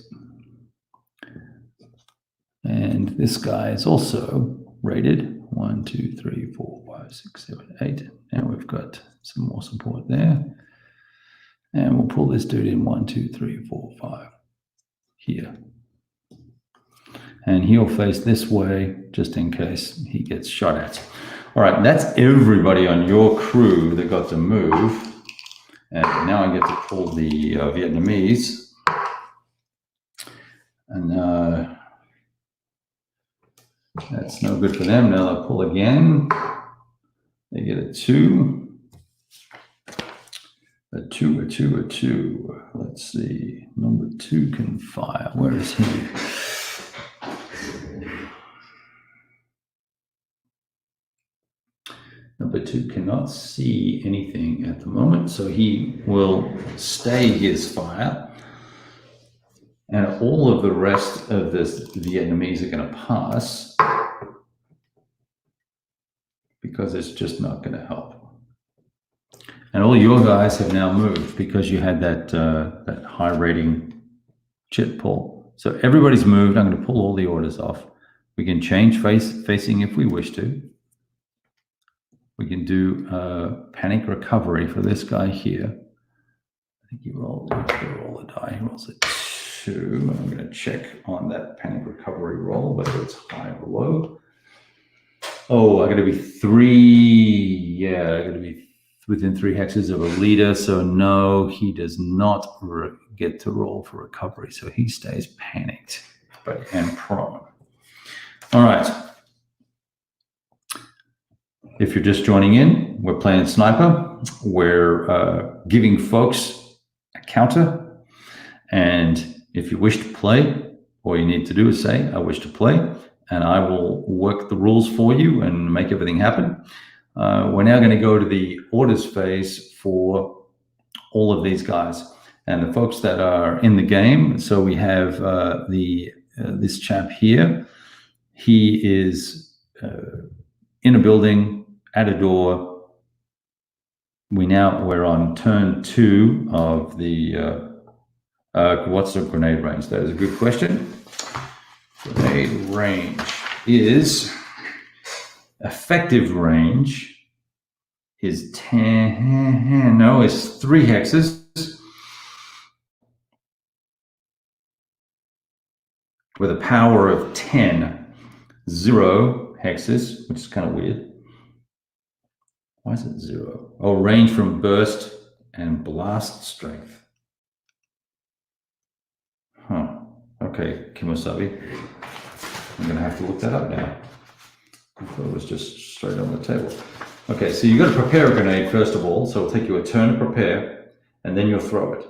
And this guy is also rated 1, 2, 3, 4, 5, 6, 7, 8. And we've got some more support there. And we'll pull this dude in 1, 2, 3, 4, 5 here. And he'll face this way just in case he gets shot at. All right, that's everybody on your crew that got to move. And now I get to pull the Vietnamese. And that's no good for them. Now they'll pull again. They get a 2. A 2, a 2, a 2. Let's see. Number 2 can fire. Where is he? Number 2 cannot see anything at the moment, so he will stay his fire. And all of the rest of the Vietnamese are going to pass because it's just not going to help. And all your guys have now moved because you had that high rating chit pull. So everybody's moved. I'm going to pull all the orders off. We can change facing if we wish to. we can do panic recovery for this guy here. I think he rolled the die. He rolls a 2. I'm going to check on that panic recovery roll, whether it's high or low. Oh, I got to be 3. Yeah, I got to be within 3 hexes of a leader. So no, he does not get to roll for recovery. So he stays panicked and prone. All right. If you're just joining in, we're playing Sniper. We're giving folks a counter. And if you wish to play, all you need to do is say, I wish to play, and I will work the rules for you and make everything happen. We're now going to go to the orders phase for all of these guys and the folks that are in the game. So we have this chap here. He is in a building, at a door. We're on turn 2 of the what's the grenade range? That is a good question. Grenade range is effective range is 10. No, it's 3 hexes with a power of 10. 0 hexes, which is kind of weird. Why is it 0? Oh, range from burst and blast strength. Huh. Okay, Kimosabi. I'm going to have to look that up now. I thought it was just straight on the table. Okay, so you've got to prepare a grenade first of all. So it'll take you a turn to prepare, and then you'll throw it.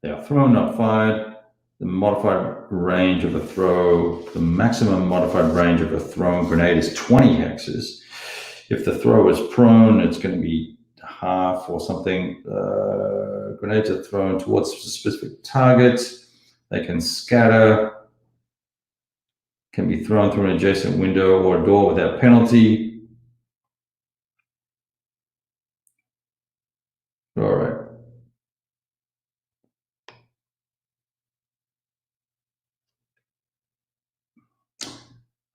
They are thrown, not fired. The modified range of a throw, the maximum modified range of a thrown grenade is 20 hexes. If the throw is prone, it's going to be half or something. Grenades are thrown towards specific targets. They can scatter, can be thrown through an adjacent window or door without penalty. All right.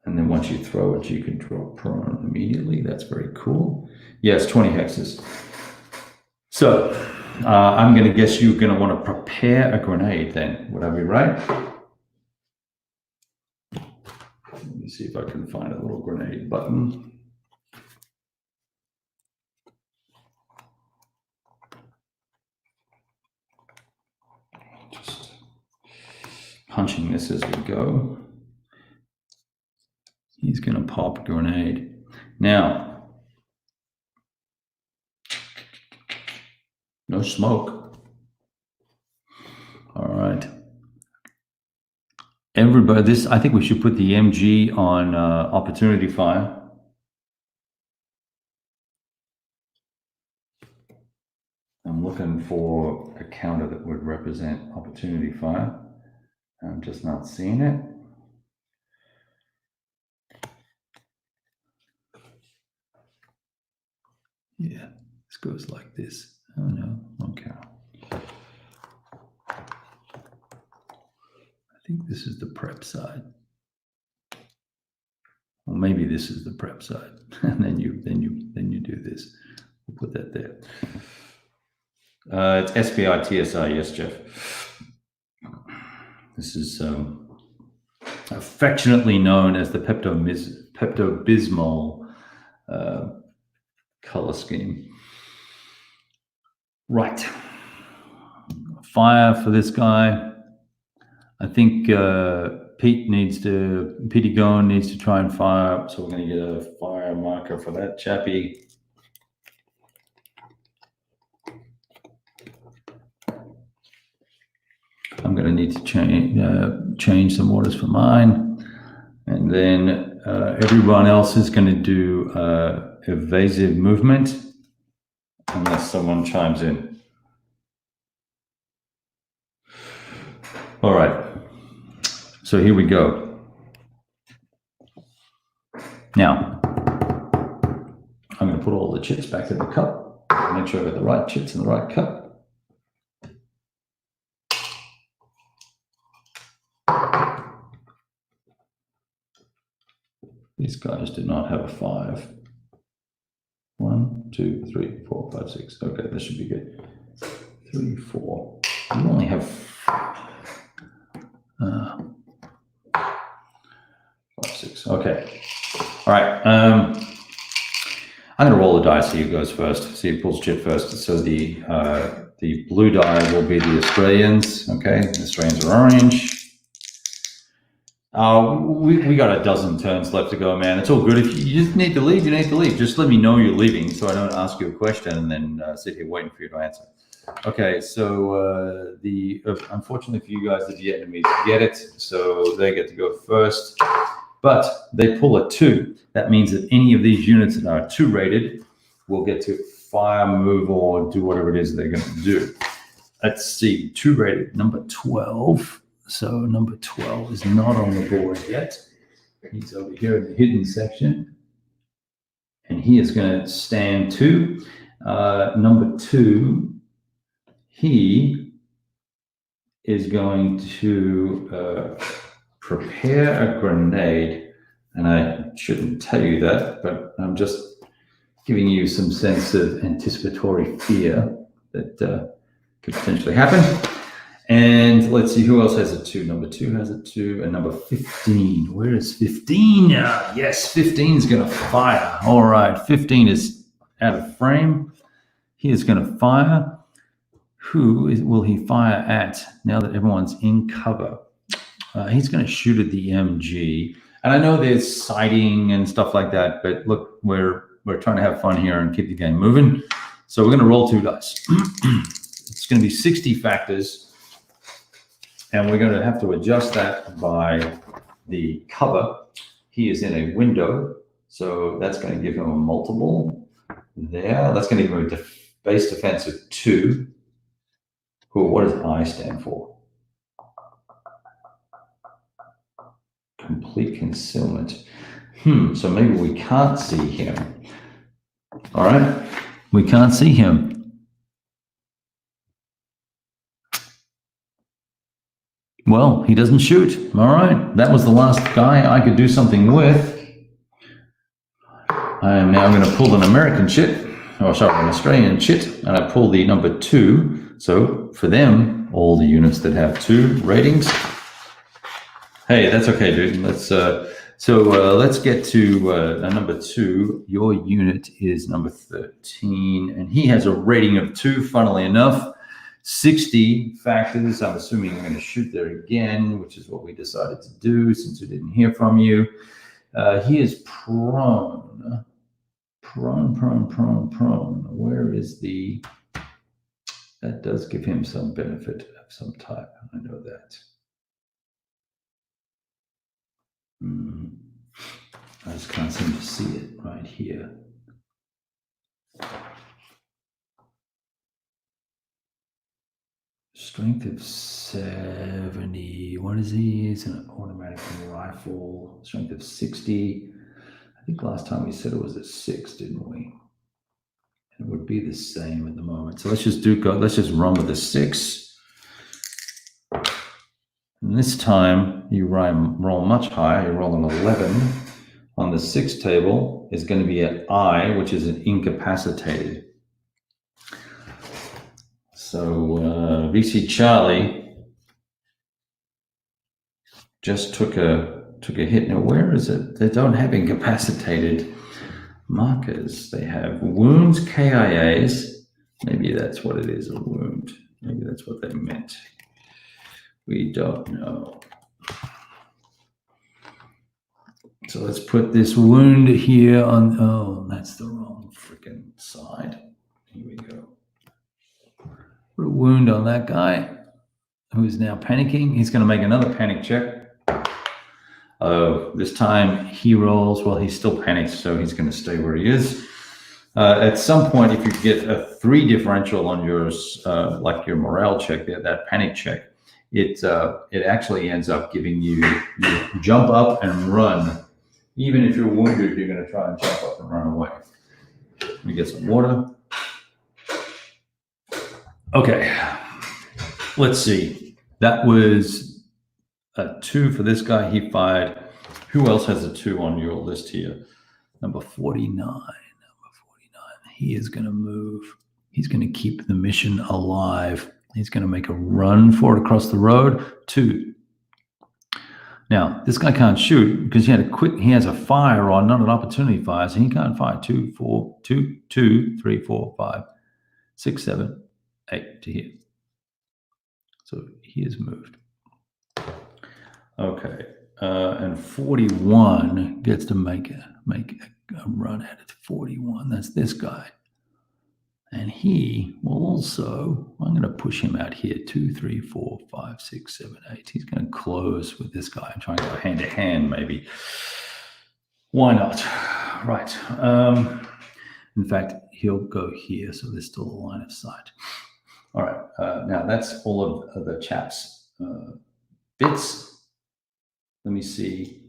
And then once you throw it, you can drop prone immediately. That's very cool. Yes, 20 hexes. So I'm going to guess you're going to want to prepare a grenade then. Would I be right? Let me see if I can find a little grenade button. Just punching this as we go. He's going to pop a grenade. Now, no smoke. All right. Everybody, I think we should put the MG on opportunity fire. I'm looking for a counter that would represent opportunity fire. I'm just not seeing it. Yeah, this goes like this. Oh no, okay. I think this is the prep side. Or maybe this is the prep side. And then you do this. We'll put that there. It's SPI TSI, yes, Jeff. This is affectionately known as the Pepto-Bismol color scheme. Right. Fire for this guy. I think Petey Gone needs to try and fire. So we're going to get a fire marker for that chappy. I'm going to need to change some orders for mine. And then everyone else is going to do evasive movement unless someone chimes in. All right. So here we go. Now, I'm going to put all the chits back in the cup. Make sure I got the right chits in the right cup. These guys did not have a 5. 2, 3, 4, 5, 6. Okay, this should be good. 3, 4. You only have 5, 6. Okay. All right. I'm going to roll the dice. See who goes first. See who pulls chip first. So the blue die will be the Australians. Okay, the Australians are orange. We got a dozen turns left to go, man. It's all good. If you just need to leave, you need to leave. Just let me know you're leaving, so I don't ask you a question and then sit here waiting for you to answer. Okay, so unfortunately for you guys, the Vietnamese get it, so they get to go first. But they pull a 2. That means that any of these units that are 2 rated will get to fire, move, or do whatever it is they're going to do. Let's see, 2 rated, number 12. So number 12 is not on the board yet. He's over here in the hidden section. And he is going to stand 2. Number 2, he is going to prepare a grenade. And I shouldn't tell you that, but I'm just giving you some sense of anticipatory fear that could potentially happen. And let's see who else has a 2. Number 2 has a 2, and number 15. Where is 15? Yes, 15 is going to fire. All right, 15 is out of frame. He is going to fire. Will he fire at now that everyone's in cover? He's going to shoot at the MG. And I know there's sighting and stuff like that, but look, we're trying to have fun here and keep the game moving. So we're going to roll 2 dice. It's going to be 60 factors. And we're going to have to adjust that by the cover. He is in a window, so that's going to give him a multiple there. That's going to give him a base defense of 2. What does I stand for? Complete concealment. So maybe we can't see him. All right, we can't see him. Well, he doesn't shoot. All right, that was the last guy I could do something with. I am now going to pull an American chit, an Australian chit, and I pull the number 2. So for them, all the units that have 2 ratings. Hey, that's okay, dude. Let's get to number 2. Your unit is number 13, and he has a rating of 2. Funnily enough. 60 factors. I'm assuming you're going to shoot there again, which is what we decided to do since we didn't hear from you. He is prone. Where is the... That does give him some benefit of some type. I know that. I just can't seem to see it right here. Strength of 70. What is he? It's an automatic rifle. Strength of 60. I think last time we said it was a 6, didn't we? It would be the same at the moment. So let's just run with the 6. And this time you roll much higher. You roll an 11. On the 6 table is going to be an I, which is an incapacitated. So VC Charlie just took a hit. Now where is it? They don't have incapacitated markers. They have wounds, KIAs. Maybe that's what it is, a wound. Maybe that's what they meant. We don't know. So let's put this wound here on. Oh, that's the wrong freaking side. Here we go. Put a wound on that guy who's now panicking. He's going to make another panic check. This time he rolls. Well, he's still panicked, so he's going to stay where he is. At some point, if you get a 3 differential on yours, like your morale check, that panic check, it actually ends up giving you jump up and run. Even if you're wounded, you're going to try and jump up and run away. Let me get some water. Okay, let's see. That was a 2 for this guy. He fired. Who else has a 2 on your list here? Number 49. he is going to move. He's going to keep the mission alive. He's going to make a run for it across the road. 2. Now, this guy can't shoot because he has a fire on, not an opportunity fire, so he can't fire. 2, 4, 2, 2, 3, 4, 5, 6, 7, 8 to here. So he has moved. Okay. And 41 gets to make a run at it. 41. That's this guy. And he will also, I'm going to push him out here. 2, 3, 4, 5, 6, 7, 8. He's going to close with this guy and try and go hand to hand, maybe. Why not? Right. In fact, he'll go here, so there's still a line of sight. All right. Now, that's all of the chap's bits. Let me see.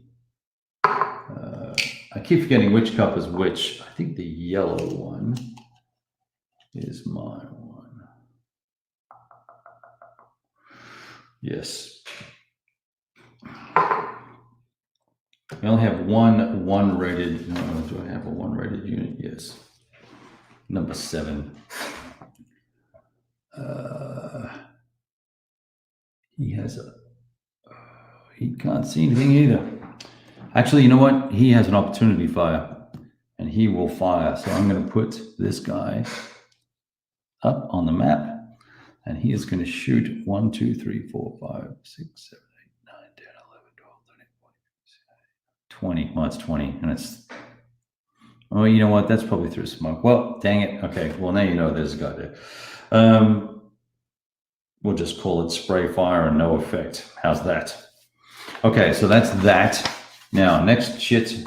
I keep forgetting which cup is which. I think the yellow one is my one. Yes. I only have one rated. Do I have a 1 rated unit? Yes. Number 7. He has he can't see anything either. Actually, you know what? He has an opportunity fire, and he will fire. So I'm going to put this guy up on the map, and he is going to shoot 1, 2, 3, 4, 5, 6, 7, 8, 9, 10, 11, 12, 13, 14, 15, 20. Well, it's 20, and it's. Oh, you know what? That's probably through smoke. Well, dang it. Okay. Well, now you know there's a guy there. We'll just call it spray fire and no effect. How's that? Okay, so that's that. Now, next shit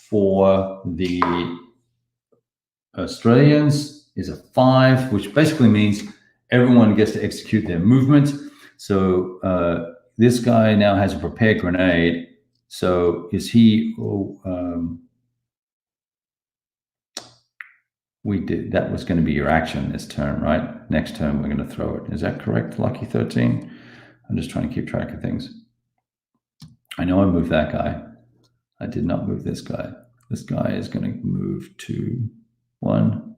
for the Australians is a 5, which basically means everyone gets to execute their movement. So this guy now has a prepared grenade. So is he? That was going to be your action this turn, right? Next turn we're going to throw it. Is that correct, Lucky 13? I'm just trying to keep track of things. I know I moved that guy. I did not move this guy. This guy is going to move to 1.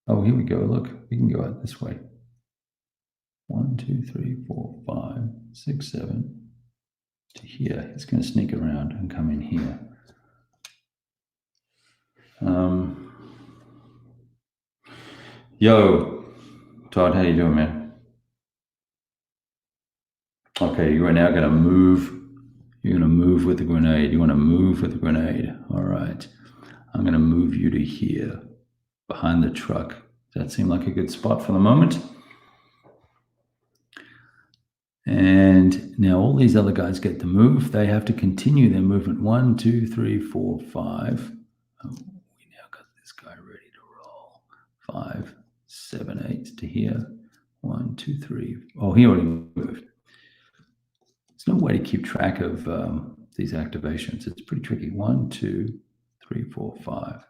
Oh, here we go. Look, we can go out this way. 1, 2, 3, 4, 5, 6, 7 to here. He's going to sneak around and come in here. Yo, Todd, how you doing, man? Okay, you are now going to move. You're going to move with the grenade. You want to move with the grenade. All right. I'm going to move you to here, behind the truck. Does that seem like a good spot for the moment? And now all these other guys get to move. They have to continue their movement. 1, 2, 3, 4, 5. Oh, we now got this guy ready to roll. 5, 7, 8 to here. 1, 2, 3. Oh, he already moved. There's no way to keep track of these activations. It's pretty tricky. 1, 2, 3, 4, 5.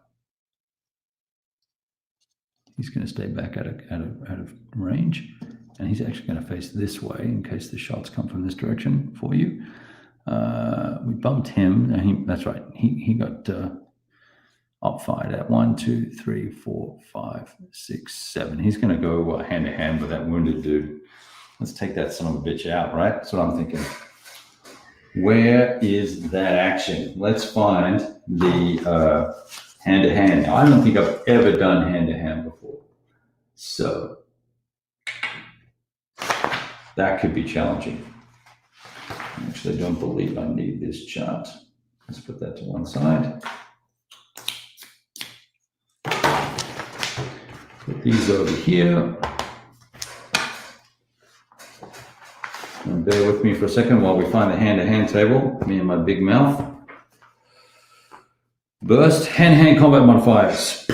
He's going to stay back out of range, and he's actually going to face this way in case the shots come from this direction for you. We bumped him. And that's right. He got op-fired at 1, 2, 3, 4, 5, 6, 7. He's going to go hand to hand with that wounded dude. Let's take that son of a bitch out, right? That's what I'm thinking. Where is that action? Let's find the hand-to-hand. Now, I don't think I've ever done hand-to-hand before. So that could be challenging. Actually, I don't believe I need this chart. Let's put that to one side. Put these over here. And bear with me for a second while we find the hand-to-hand table, me and my big mouth. Burst, hand-to-hand combat modifiers.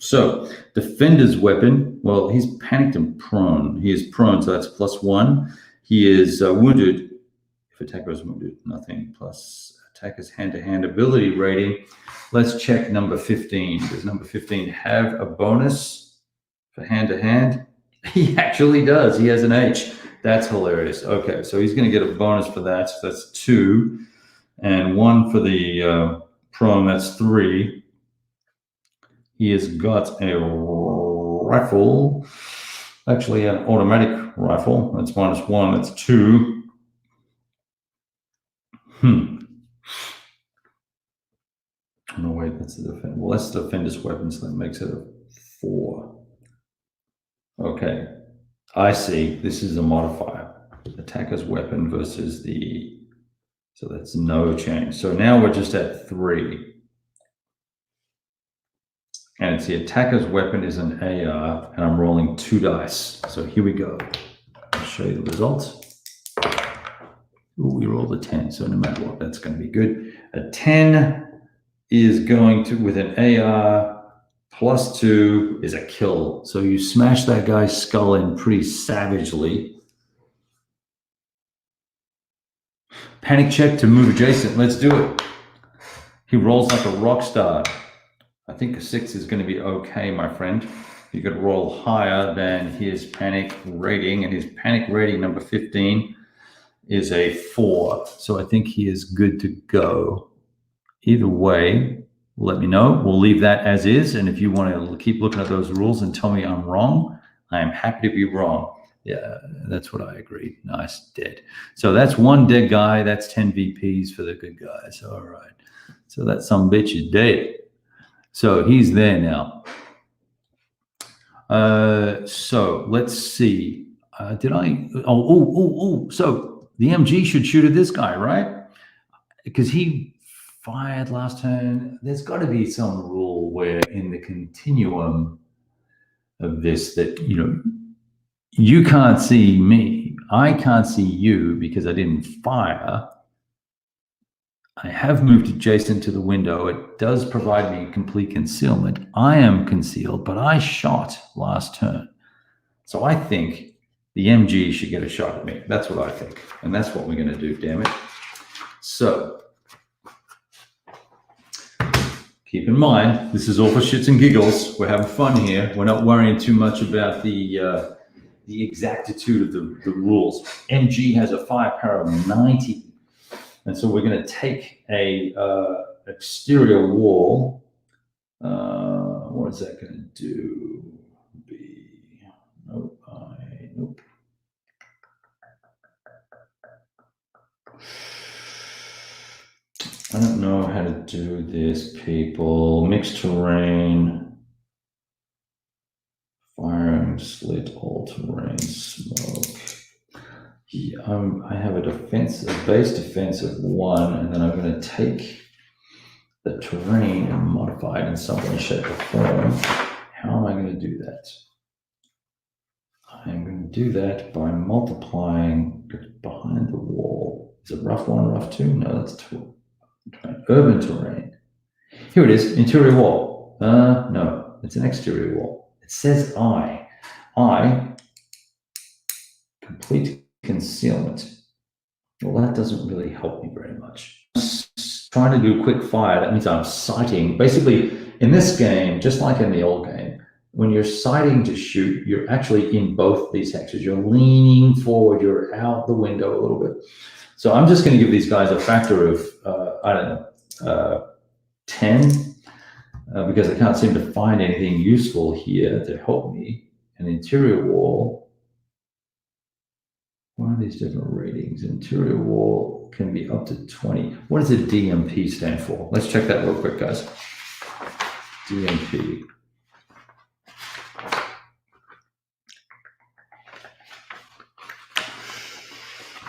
So, defender's weapon, well, he's panicked and prone. He is prone, so that's +1. He is wounded. If attacker is wounded, nothing. Plus attacker's hand-to-hand ability rating. Let's check number 15. Does number 15 have a bonus for hand-to-hand? He actually does. He has an H. That's hilarious. Okay, so he's going to get a bonus for that. So that's 2. And 1 for the prone, that's 3. he has got a rifle, actually an automatic rifle. That's -1, that's 2. No, wait, that's the defend. Well, that's the defender's weapon, so that makes it a 4. Okay, I see. This is a modifier. Attacker's weapon versus the, so that's no change. So now we're just at 3. And it's the attacker's weapon is an AR, and I'm rolling 2 dice. So here we go. I'll show you the results. Ooh, we rolled a 10, so no matter what, that's going to be good. A 10 is going to, with an AR, +2 is a kill. So you smash that guy's skull in pretty savagely. Panic check to move adjacent. Let's do it. He rolls like a rock star. I think a 6 is going to be okay, my friend. You could roll higher than his panic rating, and his panic rating, number 15, is a 4. So I think he is good to go. Either way, let me know. We'll leave that as is. And if you want to keep looking at those rules and tell me I'm wrong, I am happy to be wrong. Yeah, that's what I agree. Nice, dead. So that's 1 dead guy. That's 10 VPs for the good guys. All right. So that some bitch is dead. So he's there now. So let's see. Did I? So the MG should shoot at this guy, right? Because he fired last turn. There's got to be some rule where in the continuum of this that, you know, you can't see me. I can't see you because I didn't fire. I have moved adjacent to the window. It does provide me complete concealment. I am concealed, but I shot last turn. So I think the MG should get a shot at me. That's what I think. And that's what we're going to do, damn it. So keep in mind, this is all for shits and giggles. We're having fun here. We're not worrying too much about the exactitude of the rules. MG has a firepower of 90. And so we're going to take a exterior wall. What is that going to do? Nope. I don't know how to do this, people. Mixed terrain. Firing, slit, all terrain, smoke. Yeah, I have a base defense of 1, and then I'm going to take the terrain and modify it in some way, shape, or form. How am I going to do that? I'm going to do that by multiplying behind the wall. Is it rough 1, rough 2? No, that's 2. Urban terrain. Here it is, interior wall. No, it's an exterior wall. It says I complete concealment. Well, that doesn't really help me very much. Trying to do quick fire, that means I'm sighting. Basically, in this game, just like in the old game, when you're sighting to shoot, you're actually in both these hexes. You're leaning forward, you're out the window a little bit. So I'm just going to give these guys a factor of, 10, because I can't seem to find anything useful here to help me. An interior wall. What are these different ratings? Interior wall can be up to 20. What does a DMP stand for? Let's check that real quick, guys. DMP.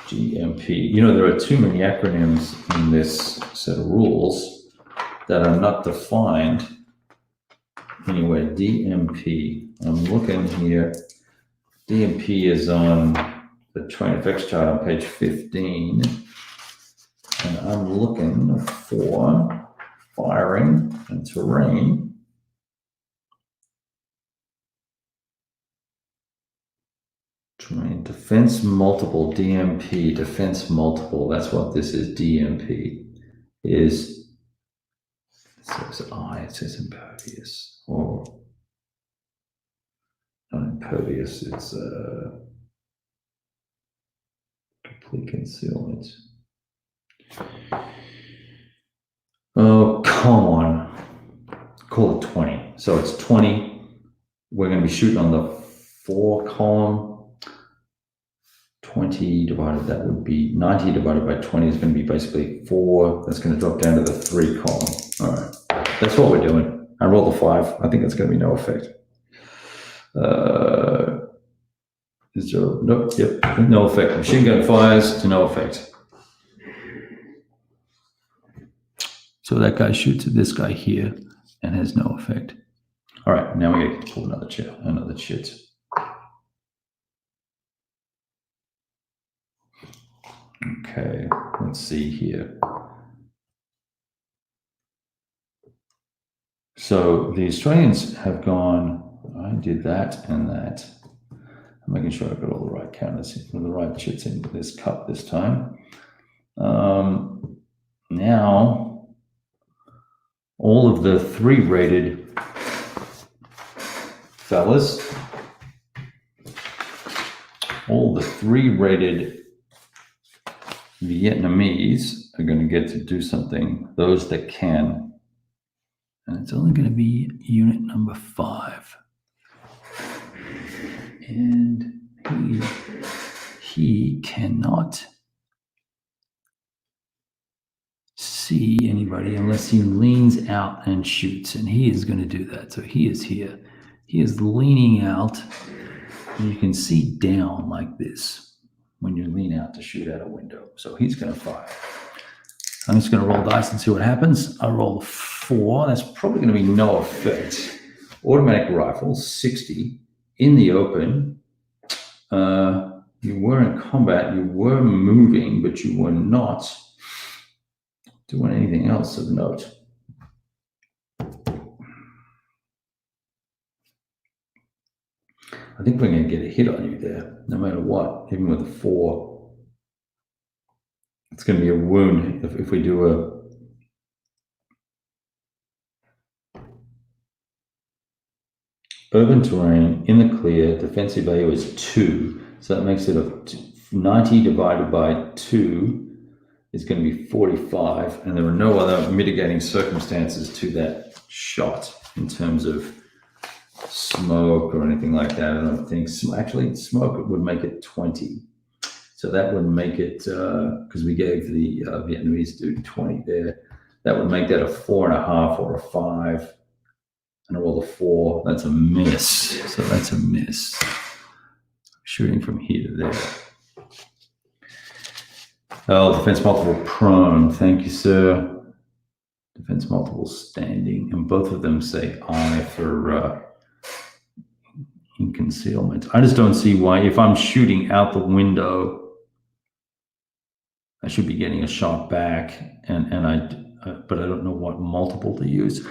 DMP. You know, there are too many acronyms in this set of rules that are not defined anywhere. DMP. I'm looking here. DMP is on the terrain effects chart on page 15. And I'm looking for firing and terrain. Terrain defense multiple, DMP, defense multiple. That's what this is. DMP is, it says I, it says impervious, or not impervious, it's complete concealment. Oh, come on. Call it 20. So it's 20. We're going to be shooting on the 4 column. 20 divided, that would be 90 divided by 20 is going to be basically 4. That's going to drop down to the 3 column. All right. That's what we're doing. I rolled a 5. I think that's going to be no effect. Is there, nope, yep, no effect. Machine gun fires to no effect. So that guy shoots at this guy here and has no effect. All right, now we get to pull another chit. Okay, let's see here. So the Australians have gone, I did that and that. I'm making sure I've got all the right counters, the right chits into this cup this time. Now, all of the 3 rated fellas, all the 3 rated Vietnamese are going to get to do something, those that can. And it's only going to be unit number 5. And he cannot see anybody unless he leans out and shoots, and he is going to do that. So he is here. He is leaning out, and you can see down like this when you lean out to shoot out a window. So he's going to fire. I'm just going to roll dice and see what happens. I roll a 4. That's probably going to be no effect. Automatic rifle, 60. In the open. You were in combat. You were moving, but you were not doing anything else of note. I think we're going to get a hit on you there, no matter what, even with a 4. It's going to be a wound if we do a... Urban terrain, in the clear, defensive value is 2. So that makes it a 90 divided by 2 is going to be 45. And there are no other mitigating circumstances to that shot in terms of smoke or anything like that. I don't think. Actually, smoke would make it 20. So that would make it, because we gave the Vietnamese dude 20 there, that would make that a 4.5 or a 5. And I roll a 4. That's a miss. So that's a miss. Shooting from here to there. Oh, defense multiple prone. Thank you, sir. Defense multiple standing. And both of them say I for in concealment. I just don't see why, if I'm shooting out the window, I should be getting a shot back. But I don't know what multiple to use.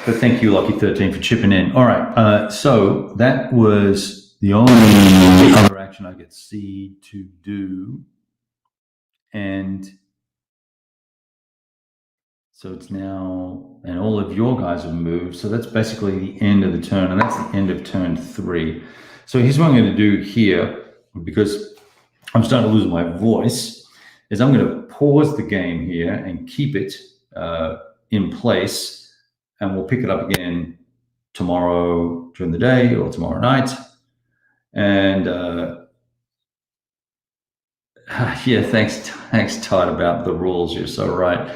But thank you, Lucky13, for chipping in. All right, so that was the only other action I could see to do. And so it's now, and all of your guys have moved. So that's basically the end of the turn, and that's the end of turn 3. So here's what I'm going to do here, because I'm starting to lose my voice, is I'm going to pause the game here and keep it in place. And we'll pick it up again tomorrow during the day or tomorrow night. And yeah, thanks, Todd, about the rules. You're so right.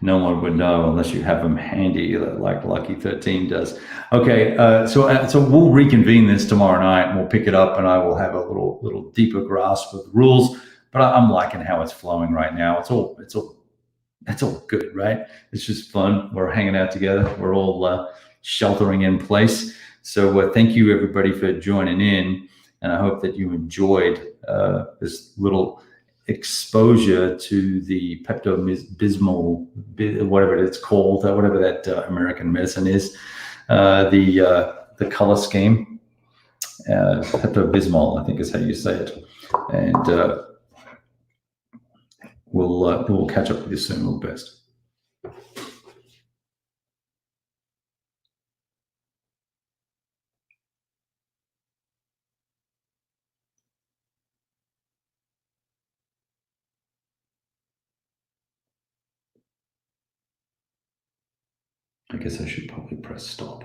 No one would know unless you have them handy, like Lucky13 does. Okay, so we'll reconvene this tomorrow night, and we'll pick it up, and I will have a little deeper grasp of the rules. But I'm liking how it's flowing right now. It's all good, right? It's just fun. We're hanging out together. We're all sheltering in place. So thank you, everybody, for joining in. And I hope that you enjoyed this little exposure to the Pepto-Bismol, whatever it's called, whatever that American medicine is, the color scheme. Pepto-Bismol, I think is how you say it. And we'll catch up with you soon. All the best. I guess I should probably press stop.